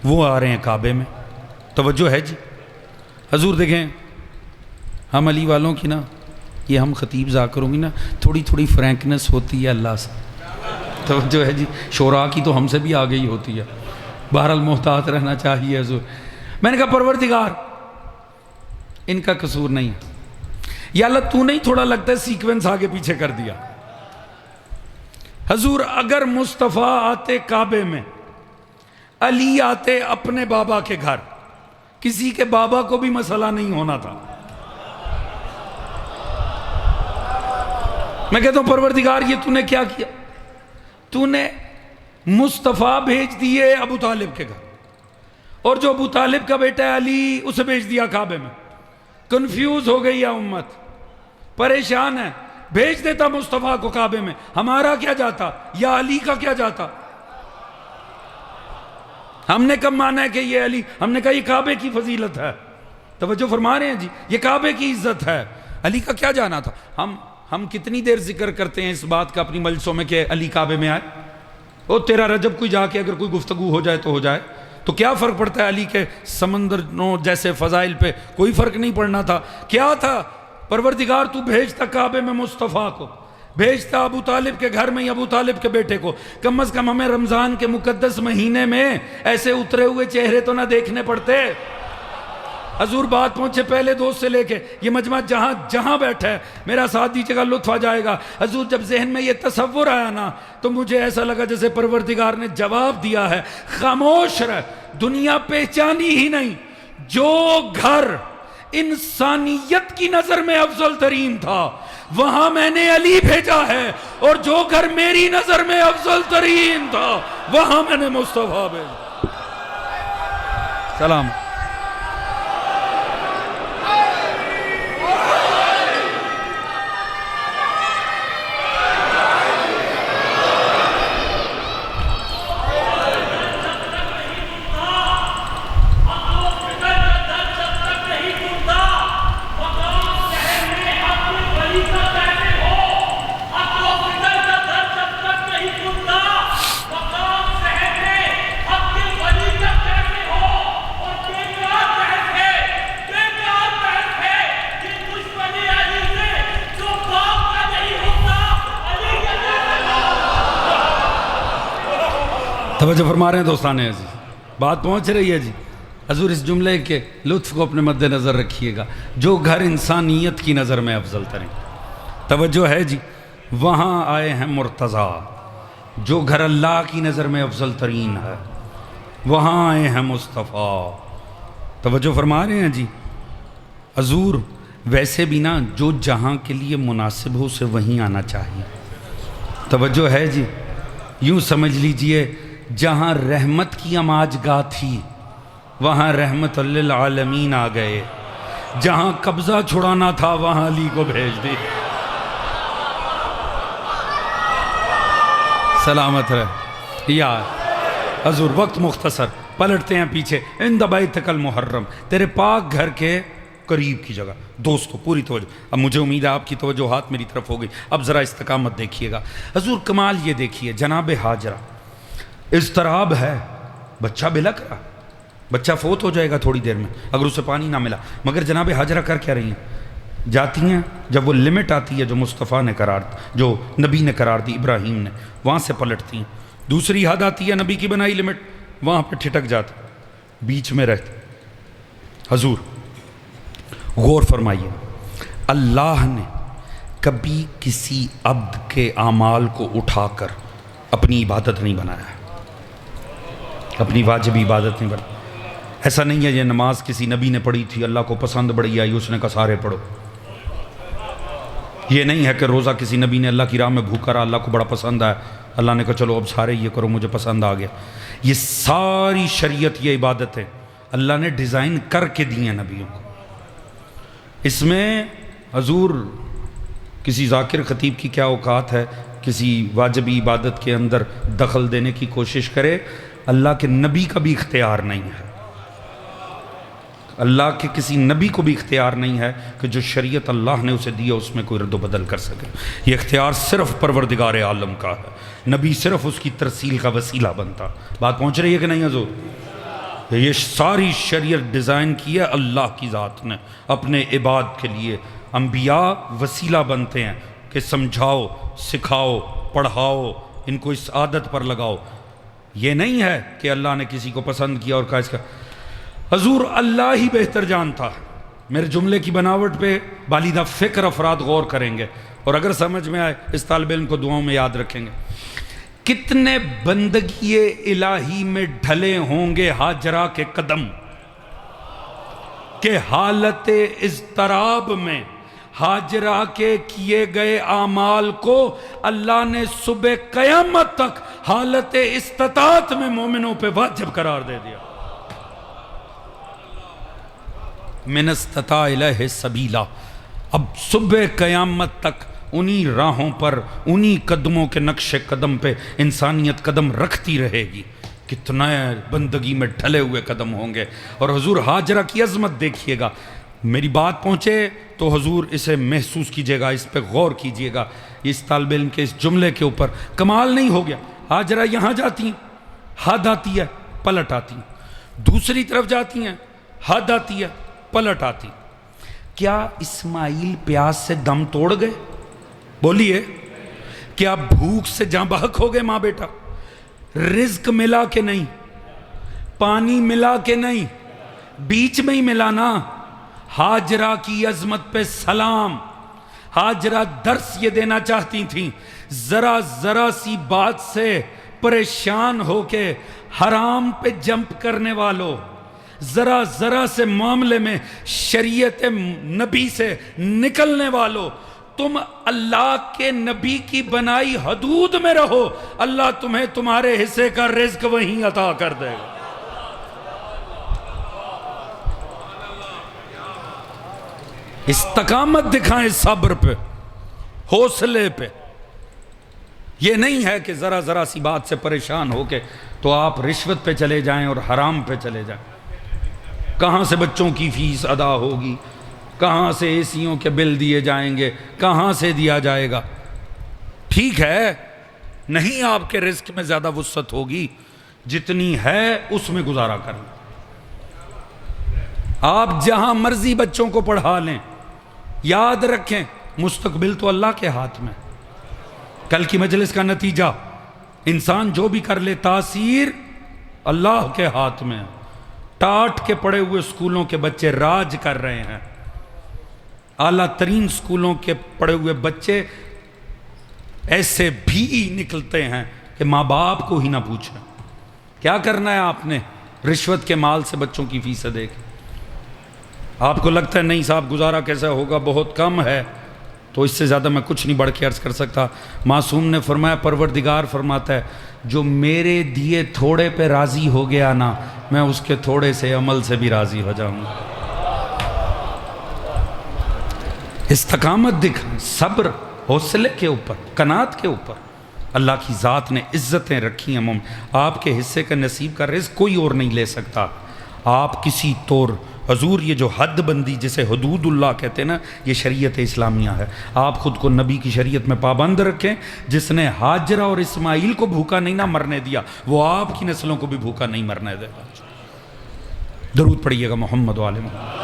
وہ آ رہے ہیں کعبے میں. توجہ ہے جی؟ حضور دیکھیں، ہم علی والوں کی نا، یہ ہم خطیب ذاکروں کی نا تھوڑی تھوڑی فرینکنس ہوتی ہے اللہ سے. توجہ ہے جی؟ شورا کی تو ہم سے بھی آگے ہی ہوتی ہے. بہرحال محتاط رہنا چاہیے حضور. میں نے کہا پروردگار ان کا قصور نہیں، یا اللہ تو نہیں تھوڑا لگتا ہے سیکوینس آگے پیچھے کر دیا. حضور اگر مصطفیٰ آتے کعبے میں، علی آتے اپنے بابا کے گھر، کسی کے بابا کو بھی مسئلہ نہیں ہونا تھا. میں کہتا ہوں پروردگار یہ تو نے کیا کیا؟ تو نے مصطفیٰ بھیج دیے ابو طالب کے گھر، اور جو ابو طالب کا بیٹا ہے علی اسے بھیج دیا کعبے میں. کنفیوز ہو گئی ہے امت، پریشان ہے. بھیج دیتا مصطفیٰ کو کعبے میں، ہمارا کیا جاتا یا علی کا کیا جاتا؟ ہم نے کب مانا ہے کہ یہ علی؟ ہم نے کہا یہ کعبے کی فضیلت ہے. توجہ فرما رہے ہیں جی؟ یہ کعبے کی عزت ہے. علی کا کیا جانا تھا؟ ہم کتنی دیر ذکر کرتے ہیں اس بات کا اپنی مجلسوں میں کہ علی کعبے میں آئے. او تیرا رجب کوئی جا کے اگر کوئی گفتگو ہو جائے تو ہو جائے، تو کیا فرق پڑتا ہے؟ علی کے سمندروں جیسے فضائل پہ کوئی فرق نہیں پڑنا تھا. کیا تھا؟ پروردگار تو بھیجتا کعبے میں مصطفیٰ کو، بھیجتا ابو طالب کے گھر میں یا ابو طالب کے بیٹے کو. کم از کم ہمیں رمضان کے مقدس مہینے میں ایسے اترے ہوئے چہرے تو نہ دیکھنے پڑتے. حضور بات پہنچے پہلے دوست سے لے کے یہ مجمع جہاں جہاں بیٹھا ہے، میرا ساتھ دیجیے گا، لطف آ جائے گا. حضور جب ذہن میں یہ تصور آیا نا تو مجھے ایسا لگا جیسے پروردگار نے جواب دیا ہے، خاموش رہ، دنیا پہچانی ہی نہیں. جو گھر انسانیت کی نظر میں افضل ترین تھا وہاں میں نے علی بھیجا ہے، اور جو گھر میری نظر میں افضل ترین تھا وہاں میں نے مصطفیٰ بھیجا. سلام. توجہ فرما رہے ہیں دوستان عزیز، بات پہنچ رہی ہے جی۔ حضور اس جملے کے لطف کو اپنے مد نظر رکھیے گا، جو گھر انسانیت کی نظر میں افضل ترین، توجہ ہے جی، وہاں آئے ہیں مرتضیٰ۔ جو گھر اللہ کی نظر میں افضل ترین ہے، وہاں آئے ہیں مصطفیٰ۔ توجہ فرما رہے ہیں جی۔ حضور ویسے بھی نا جو جہاں کے لیے مناسب ہو اسے وہیں آنا چاہیے، توجہ ہے جی۔ یوں سمجھ لیجئے جہاں رحمت کی اماج گاہ تھی وہاں رحمت للعالمین آ گئے، جہاں قبضہ چھڑانا تھا وہاں علی کو بھیج دی۔ سلامت رہے یار حضور۔ وقت مختصر، پلٹتے ہیں پیچھے۔ عند بیتک المحرم، تیرے پاک گھر کے قریب کی جگہ۔ دوستو پوری توجہ، اب مجھے امید ہے آپ کی توجہات میری طرف ہو گئی، اب ذرا استقامت دیکھیے گا۔ حضور کمال یہ دیکھیے، جناب ہاجرہ اضطراب ہے، بچہ بلک رہا، بچہ فوت ہو جائے گا تھوڑی دیر میں اگر اسے پانی نہ ملا، مگر جناب ہاجرہ کر کیا رہی ہیں؟ جاتی ہیں، جب وہ لمٹ آتی ہے جو مصطفیٰ نے قرار، جو نبی نے قرار دی، ابراہیم نے، وہاں سے پلٹتی ہیں۔ دوسری حد آتی ہے نبی کی بنائی لمٹ، وہاں پہ ٹھٹک جاتے، بیچ میں رہتے۔ حضور غور فرمائیے، اللہ نے کبھی کسی عبد کے اعمال کو اٹھا کر اپنی عبادت نہیں بنایا، اپنی واجب عبادت نہیں بنایا۔ ایسا نہیں ہے یہ نماز کسی نبی نے پڑھی تھی، اللہ کو پسند بڑی آئی، اس نے کہا سارے پڑھو۔ یہ نہیں ہے کہ روزہ کسی نبی نے اللہ کی راہ میں بھوکا رہا، اللہ کو بڑا پسند آیا، اللہ نے کہا چلو اب سارے یہ کرو مجھے پسند آ گیا۔ یہ ساری شریعت، یہ عبادت ہے اللہ نے ڈیزائن کر کے دی ہیں نبیوں کو۔ اس میں حضور کسی ذاکر خطیب کی کیا اوقات ہے کسی واجبی عبادت کے اندر دخل دینے کی کوشش کرے؟ اللہ کے نبی کا بھی اختیار نہیں ہے، اللہ کے کسی نبی کو بھی اختیار نہیں ہے کہ جو شریعت اللہ نے اسے دیا اس میں کوئی رد و بدل کر سکے۔ یہ اختیار صرف پروردگار عالم کا ہے، نبی صرف اس کی ترسیل کا وسیلہ بنتا۔ بات پہنچ رہی ہے کہ نہیں حضور؟ یہ ساری شریعت ڈیزائن کی ہے اللہ کی ذات نے اپنے عباد کے لیے۔ انبیاء وسیلہ بنتے ہیں کہ سمجھاؤ، سکھاؤ، پڑھاؤ، ان کو اس عادت پر لگاؤ۔ یہ نہیں ہے کہ اللہ نے کسی کو پسند کیا اور کہا اس کا، حضور اللہ ہی بہتر جانتا ہے۔ میرے جملے کی بناوٹ پہ بالیدہ فکر افراد غور کریں گے اور اگر سمجھ میں آئے اس طالب علم کو دعاؤں میں یاد رکھیں گے۔ کتنے بندگی الہی میں ڈھلے ہوں گے ہاجرہ کے قدم کہ حالت اضطراب میں ہاجرہ کے کیے گئے اعمال کو اللہ نے صبح قیامت تک حالت استطاعت میں مومنوں پہ واجب قرار دے دیا۔ من استطاع الیہ سبیلا، اب صبح قیامت تک انہی راہوں پر، انہی قدموں کے نقش قدم پہ انسانیت قدم رکھتی رہے گی۔ کتنا بندگی میں ڈھلے ہوئے قدم ہوں گے۔ اور حضور ہاجرہ کی عظمت دیکھیے گا، میری بات پہنچے تو حضور اسے محسوس کیجئے گا، اس پہ غور کیجئے گا۔ اس طالب علم کے اس جملے کے اوپر کمال نہیں ہو گیا، ہاجرہ یہاں جاتی ہیں، حد آتی ہے پلٹ آتی ہیں، دوسری طرف جاتی ہیں، حد آتی ہے پلٹ آتی۔ کیا اسماعیل پیاس سے دم توڑ گئے؟ بولیے، کیا بھوک سے جاں بحق ہو گئے ماں بیٹا؟ رزق ملا کہ نہیں؟ پانی ملا کہ نہیں؟ بیچ میں ہی ملا نا۔ ہاجرہ کی عظمت پہ سلام۔ ہاجرہ درس یہ دینا چاہتی تھیں، ذرا ذرا سی بات سے پریشان ہو کے حرام پہ جمپ کرنے والوں، ذرا ذرا سے معاملے میں شریعت نبی سے نکلنے والوں، تم اللہ کے نبی کی بنائی حدود میں رہو، اللہ تمہیں تمہارے حصے کا رزق وہیں عطا کر دے گا۔ استقامت دکھائیں صبر پہ، حوصلے پہ۔ یہ نہیں ہے کہ ذرا ذرا سی بات سے پریشان ہو کے تو آپ رشوت پہ چلے جائیں اور حرام پہ چلے جائیں۔ کہاں سے بچوں کی فیس ادا ہوگی، کہاں سے اے سیوں کے بل دیے جائیں گے، کہاں سے دیا جائے گا؟ ٹھیک ہے، نہیں آپ کے رزق میں زیادہ وسعت ہوگی، جتنی ہے اس میں گزارا کریں۔ آپ جہاں مرضی بچوں کو پڑھا لیں، یاد رکھیں مستقبل تو اللہ کے ہاتھ میں۔ کل کی مجلس کا نتیجہ انسان جو بھی کر لے تاثیر اللہ کے ہاتھ میں ہے۔ ٹاٹ کے پڑے ہوئے اسکولوں کے بچے راج کر رہے ہیں، اعلیٰ ترین اسکولوں کے پڑے ہوئے بچے ایسے بھی نکلتے ہیں کہ ماں باپ کو ہی نہ پوچھیں کیا کرنا ہے آپ نے، رشوت کے مال سے بچوں کی فیس دے کے۔ آپ کو لگتا ہے نہیں صاحب گزارا کیسا ہوگا، بہت کم ہے، تو اس سے زیادہ میں کچھ نہیں بڑھ کے عرض کر سکتا۔ معصوم نے فرمایا، پروردگار فرماتا ہے جو میرے دیے تھوڑے پہ راضی ہو گیا نا، میں اس کے تھوڑے سے عمل سے بھی راضی ہو جاؤں گا۔ استقامت دکھ، صبر، حوصلے کے اوپر، قناعت کے اوپر اللہ کی ذات نے عزتیں رکھی ہیں۔ آپ کے حصے کا نصیب کا رزق کوئی اور نہیں لے سکتا۔ آپ کسی طور حضور یہ جو حد بندی جسے حدود اللہ کہتے ہیں نا، یہ شریعت اسلامیہ ہے۔ آپ خود کو نبی کی شریعت میں پابند رکھیں۔ جس نے ہاجرہ اور اسماعیل کو بھوکا نہیں نہ مرنے دیا، وہ آپ کی نسلوں کو بھی بھوکا نہیں مرنے دے گا۔ درود پڑھیے گا محمد و آل محمد۔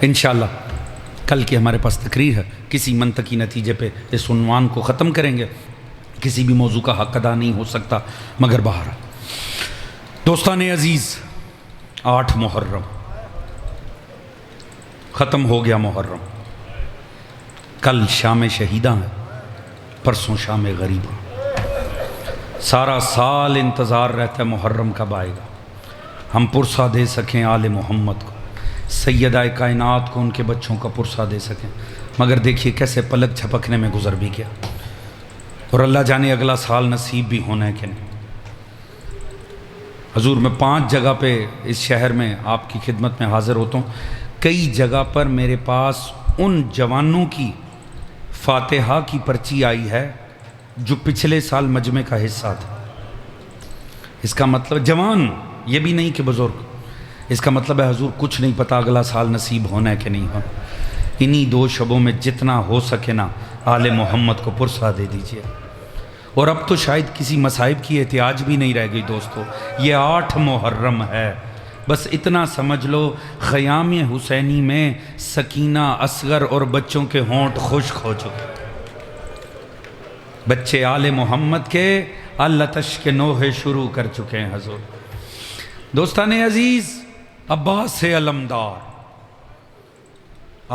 انشاءاللہ کل کی ہمارے پاس تقریر ہے، کسی منطقی نتیجے پہ اس عنوان کو ختم کریں گے۔ کسی بھی موضوع کا حق ادا نہیں ہو سکتا مگر باہر۔ دوستان عزیز، 8 محرم ختم ہو گیا۔ محرم کل شام شہیداں ہے، پرسوں شام غریباں۔ سارا سال انتظار رہتا ہے محرم کب آئے گا، ہم پرسہ دے سکیں آل محمد کو، سیدہ کائنات کو ان کے بچوں کا پرسہ دے سکیں۔ مگر دیکھیے کیسے پلک جھپکنے میں گزر بھی گیا، اور اللہ جانے اگلا سال نصیب بھی ہونا ہے کہ نہیں۔ حضور میں 5 جگہ پہ اس شہر میں آپ کی خدمت میں حاضر ہوتا ہوں۔ کئی جگہ پر میرے پاس ان جوانوں کی فاتحہ کی پرچی آئی ہے جو پچھلے سال مجمع کا حصہ تھا۔ اس کا مطلب جوان، یہ بھی نہیں کہ بزرگ، اس کا مطلب ہے حضور کچھ نہیں پتا اگلا سال نصیب ہونا ہے کہ نہیں ہونا۔ انہی 2 شبوں میں جتنا ہو سکے نا آل محمد کو پرسہ دے دیجئے۔ اور اب تو شاید کسی مصائب کی احتیاج بھی نہیں رہ گئی دوستو، یہ 8 محرم ہے۔ بس اتنا سمجھ لو خیام حسینی میں سکینہ، اصغر اور بچوں کے ہونٹ خشک ہو چکے، بچے آل محمد کے التش کے نوحے شروع کر چکے ہیں حضور۔ دوستان عزیز، عباس علمدار،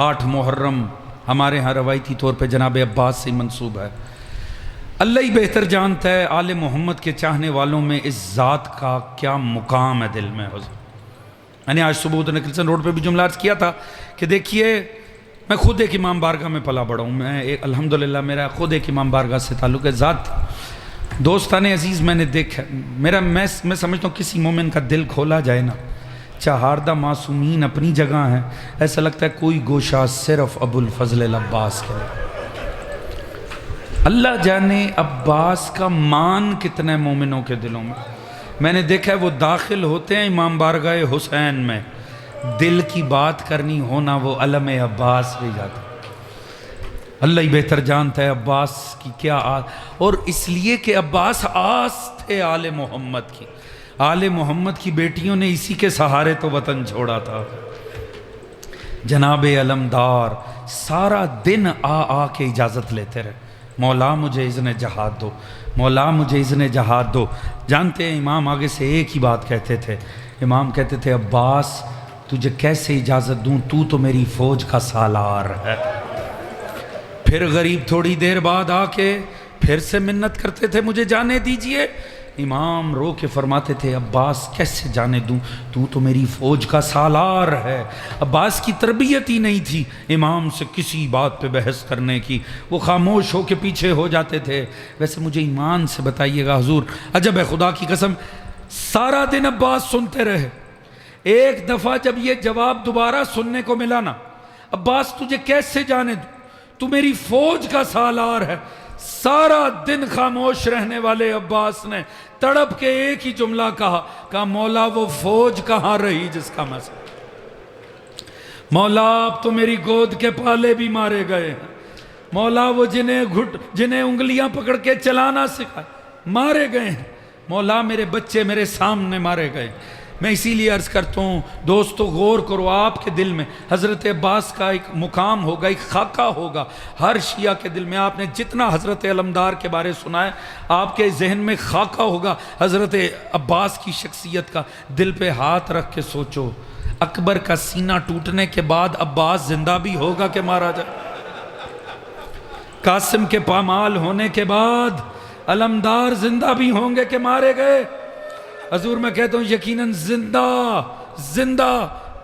8 محرم ہمارے ہاں روایتی طور پہ جناب عباس سے منسوب ہے۔ اللہ ہی بہتر جانتا ہے آل محمد کے چاہنے والوں میں اس ذات کا کیا مقام ہے دل میں حضور۔ میں نے آج صبح نکلسن روڈ پہ بھی جملہ عرض کیا تھا کہ دیکھیے میں خود ایک امام بارگاہ میں پلا بڑا ہوں، میں الحمدللہ میرا خود ایک امام بارگاہ سے تعلق ہے ذات۔ دوستان عزیز، میں نے دیکھا، میں سمجھتا ہوں کسی مومن کا دل کھولا جائے نا، چہاردہ معصومین اپنی جگہ ہیں، ایسا لگتا ہے کوئی گوشہ صرف ابو الفضل العباس کے لیے۔ اللہ جانے عباس کا مان کتنے مومنوں کے دلوں میں۔ میں نے دیکھا ہے وہ داخل ہوتے ہیں امام بارگاہ حسین میں، دل کی بات کرنی ہونا وہ علم عباس بھی جاتا۔ اللہ ہی بہتر جانتا ہے عباس کی کیا آس، اور اس لیے کہ عباس آس تھے آل محمد کی۔ آل محمد کی بیٹیوں نے اسی کے سہارے تو وطن چھوڑا تھا۔ جناب علمدار سارا دن آ کے اجازت لیتے رہے، مولا مجھے اذن جہاد دو، مولا مجھے اذن جہاد دو۔ جانتے ہیں امام آگے سے ایک ہی بات کہتے تھے، امام کہتے تھے عباس تجھے کیسے اجازت دوں، تو میری فوج کا سالار ہے۔ پھر غریب تھوڑی دیر بعد آ کے پھر سے منت کرتے تھے مجھے جانے دیجئے۔ امام رو کے فرماتے تھے عباس کیسے جانے دوں، تو میری فوج کا سالار ہے۔ عباس کی تربیت ہی نہیں تھی امام سے کسی بات پہ بحث کرنے کی، وہ خاموش ہو کے پیچھے ہو جاتے تھے۔ ویسے مجھے ایمان سے بتائیے گا حضور، عجب ہے خدا کی قسم، سارا دن عباس سنتے رہے، ایک دفعہ جب یہ جواب دوبارہ سننے کو ملا نا، عباس تجھے کیسے جانے دوں، تو میری فوج کا سالار ہے، سارا دن خاموش رہنے والے عباس نے تڑپ کے ایک ہی جملہ کہا مولا وہ فوج کہاں رہی جس کا میں مولا اب تو میری گود کے پالے بھی مارے گئے ہیں، مولا وہ جنہیں انگلیاں پکڑ کے چلانا سکھائے مارے گئے ہیں، مولا میرے بچے میرے سامنے مارے گئے۔ میں اسی لیے عرض کرتا ہوں دوستو، غور کرو، آپ کے دل میں حضرت عباس کا ایک مقام ہوگا، ایک خاکہ ہوگا ہر شیعہ کے دل میں۔ آپ نے جتنا حضرت علمدار کے بارے سنا ہے، آپ کے ذہن میں خاکہ ہوگا حضرت عباس کی شخصیت کا۔ دل پہ ہاتھ رکھ کے سوچو، اکبر کا سینہ ٹوٹنے کے بعد عباس زندہ بھی ہوگا کہ مارا جائے؟ قاسم کے پامال ہونے کے بعد علمدار زندہ بھی ہوں گے کہ مارے گئے؟ حضور میں کہتا ہوں یقیناً زندہ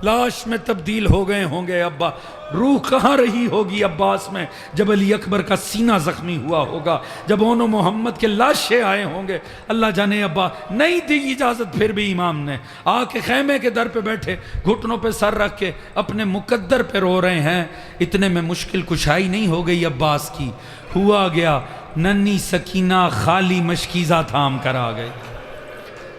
لاش میں تبدیل ہو گئے ہوں گے۔ ابا روح کہاں رہی ہوگی عباس میں جب علی اکبر کا سینہ زخمی ہوا ہوگا، جب اون و محمد کے لاشیں آئے ہوں گے۔ اللہ جانے ابا نہیں دی اجازت، پھر بھی امام نے آ کے خیمے کے در پہ بیٹھے، گھٹنوں پہ سر رکھ کے اپنے مقدر پہ رو رہے ہیں۔ اتنے میں مشکل کشائی نہیں ہو گئی عباس کی، ہوا گیا ننھی سکینہ خالی مشکیزہ تھام کر آ گئی۔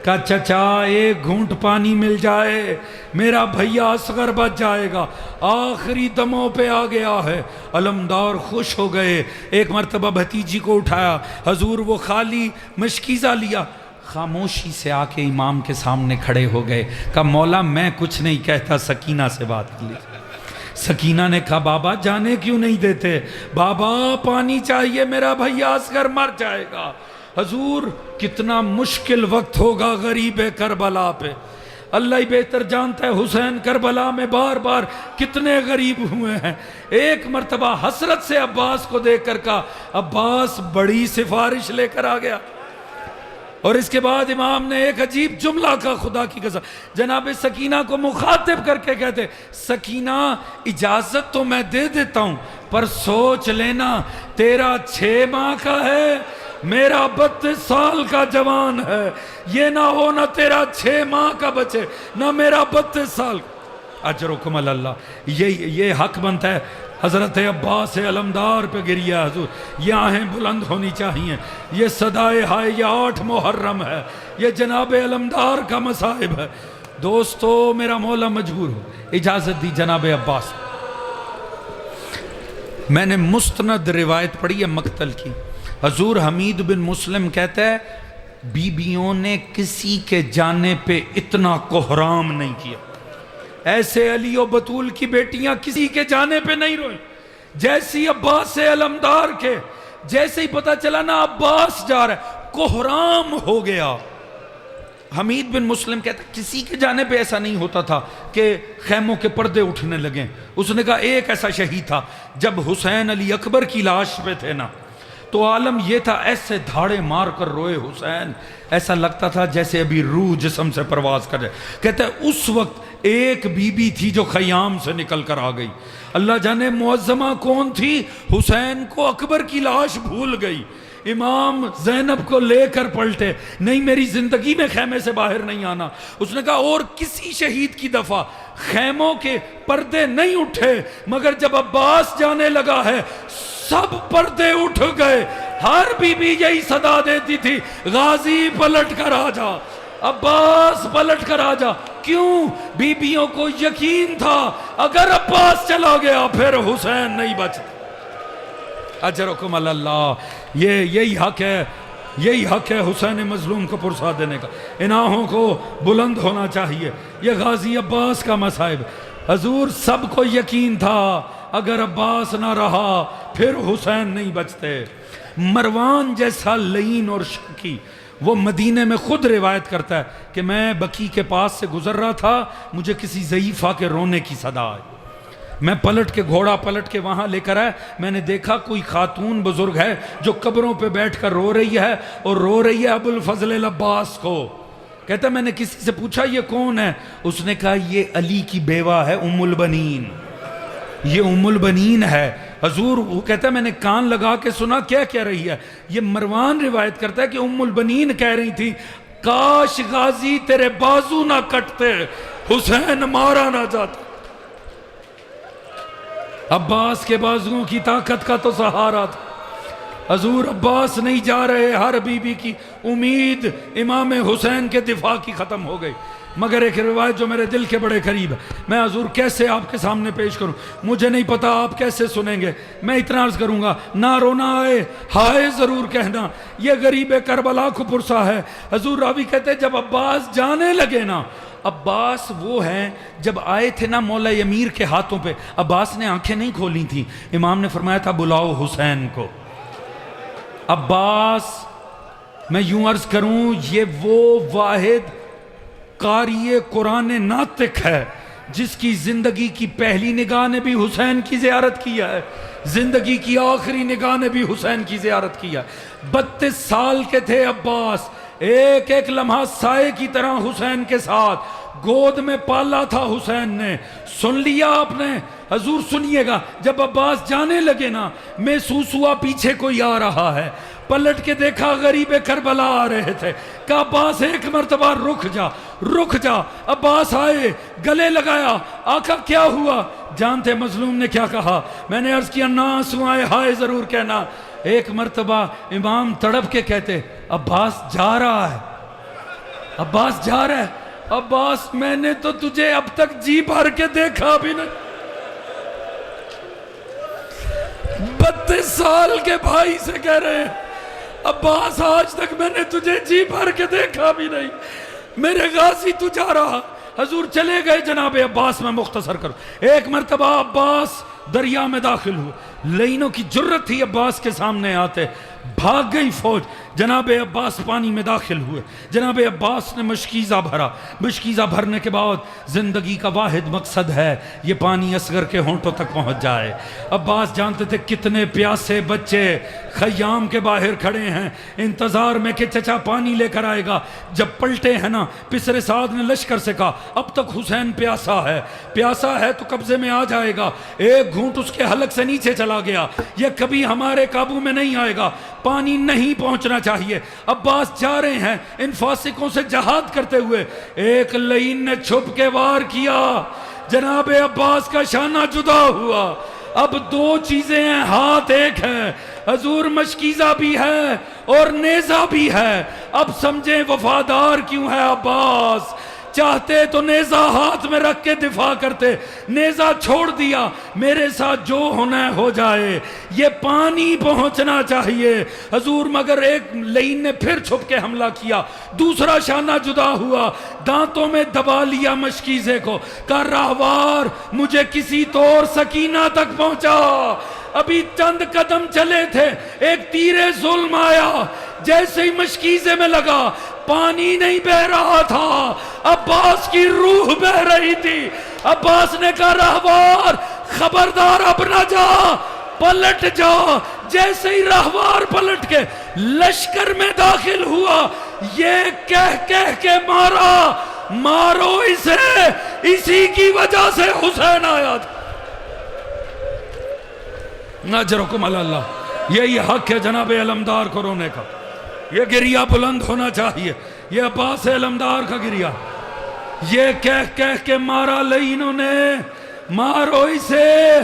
کہا چچا ایک گھونٹ پانی مل جائے میرا بھیا اصغر بچ جائے گا، آخری دموں پہ آ گیا ہے۔ علمدار خوش ہو گئے، ایک مرتبہ بھتیجی کو اٹھایا، حضور وہ خالی مشکیزہ لیا، خاموشی سے آ کے امام کے سامنے کھڑے ہو گئے۔ کہا مولا میں کچھ نہیں کہتا، سکینہ سے بات کر لیجیے۔ سکینہ نے کہا بابا جانے کیوں نہیں دیتے؟ بابا پانی چاہیے، میرا بھیا اصغر مر جائے گا۔ حضور کتنا مشکل وقت ہوگا غریب کربلا پہ، اللہ ہی بہتر جانتا ہے۔ حسین کربلا میں بار بار کتنے غریب ہوئے ہیں۔ ایک مرتبہ حسرت سے عباس کو دیکھ کر کہا عباس بڑی سفارش لے کر آ گیا۔ اور اس کے بعد امام نے ایک عجیب جملہ کا، خدا کی قسم جناب سکینہ کو مخاطب کر کے کہتے سکینہ اجازت تو میں دے دیتا ہوں، پر سوچ لینا تیرا 6 ماہ کا ہے، میرا 32 سال کا جوان ہے، یہ نہ ہو نہ تیرا 6 ماہ کا بچے نہ میرا 32 سال کا۔ اجرکم اللہ، یہ حق بنتا ہے حضرت عباس علمدار پہ گریا حضور، یہ آہیں بلند ہونی چاہیے، یہ صدائے ہائے، یہ 8 محرم ہے، یہ جناب علمدار کا مصائب ہے۔ دوستو میرا مولا مجبور ہو، اجازت دی جناب عباس۔ میں نے مستند روایت پڑھی ہے مقتل کی، حضور حمید بن مسلم کہتا ہے بیویوں نے کسی کے جانے پہ اتنا کوہرام نہیں کیا، ایسے علی و بطول کی بیٹیاں کسی کے جانے پہ نہیں روئیں جیسی عباس علمدار کے۔ جیسے ہی پتہ چلا نا عباس جا رہا ہے کوہرام ہو گیا۔ حمید بن مسلم کہتا ہے کسی کے جانے پہ ایسا نہیں ہوتا تھا کہ خیموں کے پردے اٹھنے لگیں۔ اس نے کہا ایک ایسا شہید تھا جب حسین علی اکبر کی لاش پہ تھے نا، تو عالم یہ تھا ایسے دھاڑے مار کر روئے حسین، ایسا لگتا تھا جیسے ابھی روح جسم سے پرواز کر جائے۔ کہتا ہے اس وقت ایک بی بی تھی جو خیام سے نکل کر آ گئی، اللہ جانے معظمہ کون تھی، حسین کو اکبر کی لاش بھول گئی، امام زینب کو لے کر پلٹے، نہیں میری زندگی میں خیمے سے باہر نہیں آنا۔ اس نے کہا اور کسی شہید کی دفعہ خیموں کے پردے نہیں اٹھے، مگر جب عباس جانے لگا ہے سب پردے اٹھ گئے۔ ہر بی بی یہی صدا دیتی تھی غازی پلٹ کر آ جا، عباس پلٹ کر آ جا۔ کیوں؟ بیبیوں کو یقین تھا اگر عباس چلا گیا پھر حسین نہیں بچتا۔ اجرکم اللہ، یہی حق ہے، یہی حق ہے حسین مظلوم کو پرسا دینے کا۔ ان آنکھوں کو بلند ہونا چاہیے، یہ غازی عباس کا مصائب۔ حضور سب کو یقین تھا اگر عباس نہ رہا پھر حسین نہیں بچتے۔ مروان جیسا لعین اور شکی وہ مدینے میں خود روایت کرتا ہے کہ میں بقی کے پاس سے گزر رہا تھا، مجھے کسی ضعیفہ کے رونے کی صدا آئی، میں پلٹ کے گھوڑا پلٹ کے وہاں لے کر آئے، میں نے دیکھا کوئی خاتون بزرگ ہے جو قبروں پہ بیٹھ کر رو رہی ہے، اور رو رہی ہے ابو الفضل العباس کو۔ کہتا میں نے کسی سے پوچھا یہ کون ہے؟ اس نے کہا یہ علی کی بیوہ ہے ام البنین، یہ ام البنین ہے۔ حضور وہ کہتا ہے میں نے کان لگا کے سنا، کیا کہہ رہی ہے؟ یہ مروان روایت کرتا ہے کہ ام البنین کہہ رہی تھی کاش غازی تیرے بازو نہ کٹتے، حسین مارا نہ جاتا۔ عباس کے بازوؤں کی طاقت کا تو سہارا تھا۔ حضور عباس نہیں جا رہے، ہر بی بی کی امید امام حسین کے دفاع کی ختم ہو گئی۔ مگر ایک روایت جو میرے دل کے بڑے قریب ہے، میں حضور کیسے آپ کے سامنے پیش کروں، مجھے نہیں پتا آپ کیسے سنیں گے، میں اتنا عرض کروں گا نہ رونا آئے ہائے ضرور کہنا، یہ غریب کربلا کو پرسا ہے۔ حضور راوی کہتے ہیں جب عباس جانے لگے نا، عباس وہ ہیں جب آئے تھے نا مولا امیر کے ہاتھوں پہ، عباس نے آنکھیں نہیں کھولی تھیں، امام نے فرمایا تھا بلاؤ حسین کو۔ عباس، میں یوں عرض کروں، یہ وہ واحد قاری قرآن ناطق ہے جس کی زندگی کی پہلی نگاہ نے بھی حسین کی زیارت کیا ہے، زندگی کی آخری نگاہ نے بھی حسین کی زیارت کیا ہے۔ 32 سال کے تھے عباس، ایک ایک لمحہ سائے کی طرح حسین کے ساتھ، گود میں پالا تھا حسین نے۔ سن لیا آپ نے؟ حضور سنیے گا، جب عباس جانے لگے نا، محسوس ہوا پیچھے کوئی آ رہا ہے، پلٹ کے دیکھا غریب کربلا آ رہے تھے، کہا عباس ایک مرتبہ رک جا رک جا۔ عباس آئے، گلے لگایا، آقا کیا ہوا؟ جانتے مظلوم نے کیا کہا؟ میں نے عرض کیا ناس آئے ہائے ضرور کہنا۔ ایک مرتبہ امام تڑپ کے کہتے عباس جا رہا ہے، عباس جا رہا ہے۔ عباس میں نے تو تجھے اب تک جی بھر کے دیکھا بھی نہیں، 32 سال کے بھائی سے کہہ رہے ہیں عباس آج تک میں نے تجھے جی بھر کے دیکھا بھی نہیں، میرے غازی تو جا رہا۔ حضور چلے گئے، جناب عباس میں مختصر کروں۔ ایک مرتبہ عباس دریا میں داخل ہوئے، لینوں کی جرت تھی عباس کے سامنے آتے، بھاگ گئی فوج۔ جناب عباس پانی میں داخل ہوئے، جناب عباس نے مشکیزہ بھرا، مشکیزہ بھرنے کے بعد زندگی کا واحد مقصد ہے یہ پانی اصغر کے ہونٹوں تک پہنچ جائے۔ عباس جانتے تھے کتنے پیاسے بچے خیام کے باہر کھڑے ہیں انتظار میں کہ چچا پانی لے کر آئے گا۔ جب پلٹے ہیں نا، پسر سعد نے لشکر سے کہا اب تک حسین پیاسا ہے، پیاسا ہے تو قبضے میں آ جائے گا۔ ایک گھونٹ اس کے حلق سے نیچے چلا گیا، یہ کبھی ہمارے قابو میں نہیں آئے گا، پانی نہیں پہنچنا چاہیے۔ عباس جا رہے ہیں ان فاسقوں سے جہاد کرتے ہوئے، ایک لعین نے چھپ کے وار کیا، جناب عباس کا شانہ جدا ہوا۔ اب دو چیزیں ہیں، ہاتھ ایک ہے، حضور مشکیزہ بھی ہے اور نیزہ بھی ہے۔ اب سمجھیں وفادار کیوں ہے عباس، چاہتے تو نیزہ ہاتھ میں رکھ کے دفاع کرتے، نیزہ چھوڑ دیا، میرے ساتھ جو ہونا ہے ہو جائے، یہ پانی پہنچنا چاہیے حضور۔ مگر ایک لعین نے پھر چھپ کے حملہ کیا، دوسرا شانہ جدا ہوا، دانتوں میں دبا لیا مشکیزے کو، کہا راہوار مجھے کسی طور سکینہ تک پہنچا۔ ابھی چند قدم چلے تھے، ایک تیر ظلم آیا، جیسے ہی مشکیزے میں لگا، پانی نہیں بہ رہا تھا، عباس کی روح بہ رہی تھی۔ عباس نے کہا راہوار خبردار اب نہ جا، پلٹ جا۔ جیسے ہی راہوار پلٹ کے لشکر میں داخل ہوا، یہ کہہ کے مارا مارو اسے، اسی کی وجہ سے حسین آیا تھا۔ نجرکم اللہ، یہی حق ہے جناب علمدار کو رونے کا، یہ گریہ بلند ہونا چاہیے، یہ عباس علمدار کا گریہ۔ یہ کہہ کے مارا لعینوں نے، مارو اسے،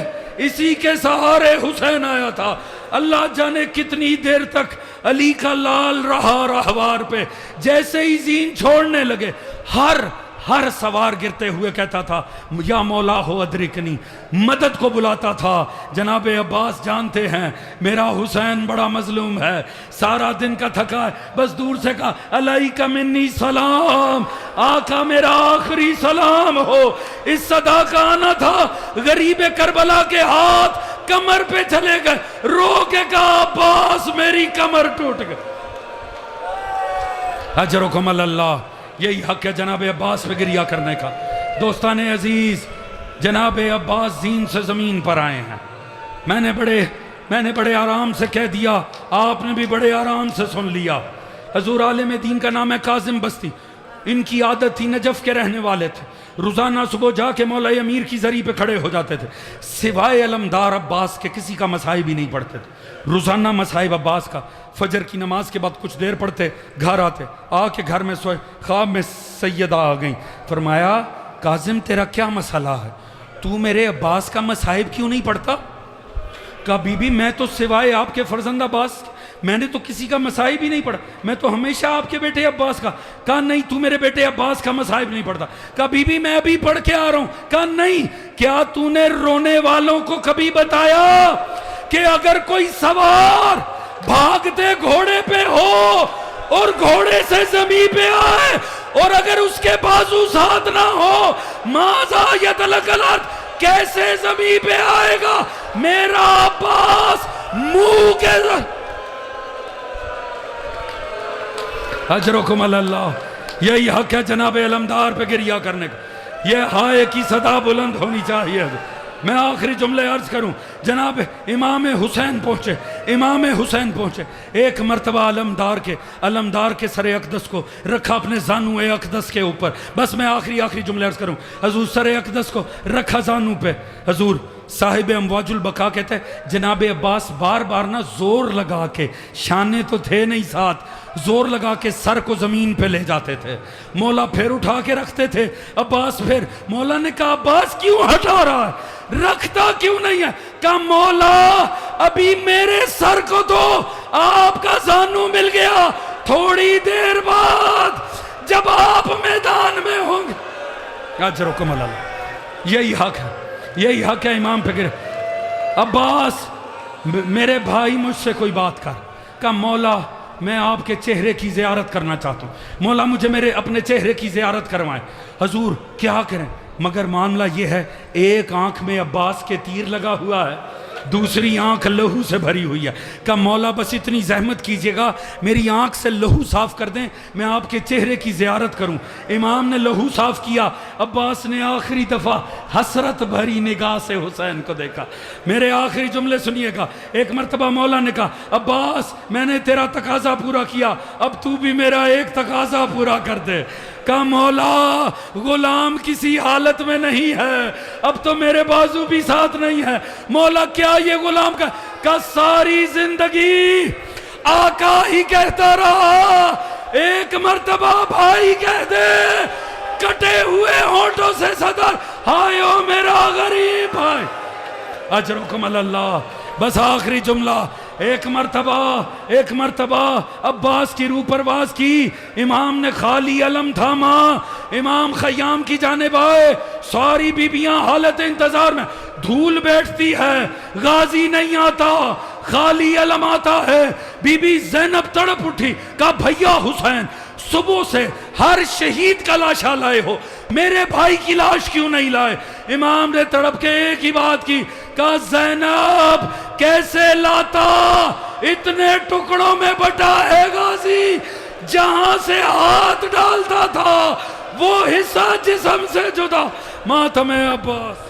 اسی کے سہارے حسین آیا تھا۔ اللہ جانے کتنی دیر تک علی کا لال رہا راہوار پہ، جیسے ہی زین چھوڑنے لگے ہر سوار گرتے ہوئے کہتا تھا یا مولا ہو ادرکنی، مدد کو بلاتا تھا۔ جناب عباس جانتے ہیں میرا حسین بڑا مظلوم ہے، سارا دن کا تھکا ہے، بس دور سے کہا علیک منی سلام، آقا میرا آخری سلام ہو۔ اس صدا کا آنا تھا، غریب کربلا کے ہاتھ کمر پہ چلے گئے، رو کے کہا عباس میری کمر ٹوٹ گئی۔ اجرکم اللہ، یہی حق ہے جناب عباس پہ گریہ کرنے کا۔ دوستان عزیز، جناب عباس زین سے زمین پر آئے ہیں، میں نے بڑے آرام سے کہہ دیا، آپ نے بھی بڑے آرام سے سن لیا۔ حضور عالم دین کا نام ہے کاظم بستی، ان کی عادت تھی، نجف کے رہنے والے تھے، روزانہ صبح جا کے مولا امیر کی زری پہ کھڑے ہو جاتے تھے، سوائے علمدار عباس کے کسی کا مصائب ہی نہیں پڑھتے تھے۔ روزانہ مصائب عباس کا، فجر کی نماز کے بعد کچھ دیر پڑھتے، گھر آتے، آ کے گھر میں سوئے، خواب میں سیدہ آ گئیں، فرمایا کاظم تیرا کیا مسئلہ ہے، تو میرے عباس کا مصائب کیوں نہیں پڑھتا؟ کہا بی بی میں تو سوائے آپ کے فرزند عباس میں نے تو کسی کا مصائب ہی نہیں پڑھا، میں تو ہمیشہ آپ کے بیٹے عباس کا۔ کہا نہیں تو میرے بیٹے عباس کا مصائب نہیں پڑھتا۔ کہا بی بی میں ابھی پڑھ کے آ رہا ہوں۔ کہا نہیں، کیا تو نے رونے والوں کو کبھی بتایا کہ اگر کوئی سوار بھاگتے گھوڑے پہ ہو اور گھوڑے سے زمین پہ آئے اور اگر اس کے بازو ساتھ نہ ہو ماذا یتلق الارض، کیسے زمین پہ آئے گا میرا عباس منہ کے اجرکم اللہ. یہی حق ہے جناب علمدار پہ گریہ کرنے کا، یہ ہائے کی صدا بلند ہونی چاہیے. میں آخری جملے عرض کروں. جناب امام حسین پہنچے، امام حسین پہنچے، ایک مرتبہ علمدار کے سر اقدس کو رکھا اپنے زانو اقدس کے اوپر. بس میں آخری جملے عرض کروں. حضور سر اقدس کو رکھا زانو پہ. حضور صاحب امواج البقا کہتے ہیں جناب عباس بار بار نہ زور لگا کے، شانے تو تھے نہیں ساتھ، زور لگا کے سر کو زمین پہ لے جاتے تھے. مولا پھر اٹھا کے رکھتے تھے. عباس پھر، مولا نے کہا عباس کیوں ہٹا رہا ہے، رکھتا کیوں نہیں ہے؟ کہا مولا ابھی میرے سر کو تو آپ کا زانو مل گیا، تھوڑی دیر بعد جب آپ میدان میں ہوں گے. اجرکم اللہ. یہی حق ہے، یہی حق ہے امام پہ گرے. عباس میرے بھائی مجھ سے کوئی بات کر. کہا مولا میں آپ کے چہرے کی زیارت کرنا چاہتا ہوں، مولا مجھے میرے اپنے چہرے کی زیارت کروائیں. حضور کیا کریں؟ مگر معاملہ یہ ہے ایک آنکھ میں عباس کے تیر لگا ہوا ہے، دوسری آنکھ لہو سے بھری ہوئی ہے. کہ مولا بس اتنی زحمت کیجئے گا میری آنکھ سے لہو صاف کر دیں، میں آپ کے چہرے کی زیارت کروں. امام نے لہو صاف کیا. عباس نے آخری دفعہ حسرت بھری نگاہ سے حسین کو دیکھا. میرے آخری جملے سنیے گا. ایک مرتبہ مولا نے کہا عباس میں نے تیرا تقاضا پورا کیا، اب تو بھی میرا ایک تقاضا پورا کر دے. کہا مولا غلام کسی حالت میں نہیں ہے، اب تو میرے بازو بھی ساتھ نہیں ہے. مولا کیا یہ غلام کا ساری زندگی آقا ہی کہتا رہا، ایک مرتبہ بھائی کہہ دے، کٹے ہوئے ہونٹوں سے صدر ہائے او میرا غریب بھائی. اجرکم اللہ. بس آخری جملہ. ایک مرتبہ عباس کی روح پرواز کی. امام نے خالی علم تھاما، امام خیام کی جانب آئے. ساری بیبیاں حالت انتظار میں، دھول بیٹھتی ہے، غازی نہیں آتا، خالی علم آتا ہے. بی بی زینب تڑپ اٹھی. کہا بھیا حسین صبح سے ہر شہید کا لاشا لائے ہو، میرے بھائی کی لاش کیوں نہیں لائے؟ امام نے تڑپ کے ایک ہی بات کی. کہا زینب کیسے لاتا، اتنے ٹکڑوں میں بٹا ہے غازی، جہاں سے ہاتھ ڈالتا تھا وہ حصہ جسم سے جدا. ماتم عباس.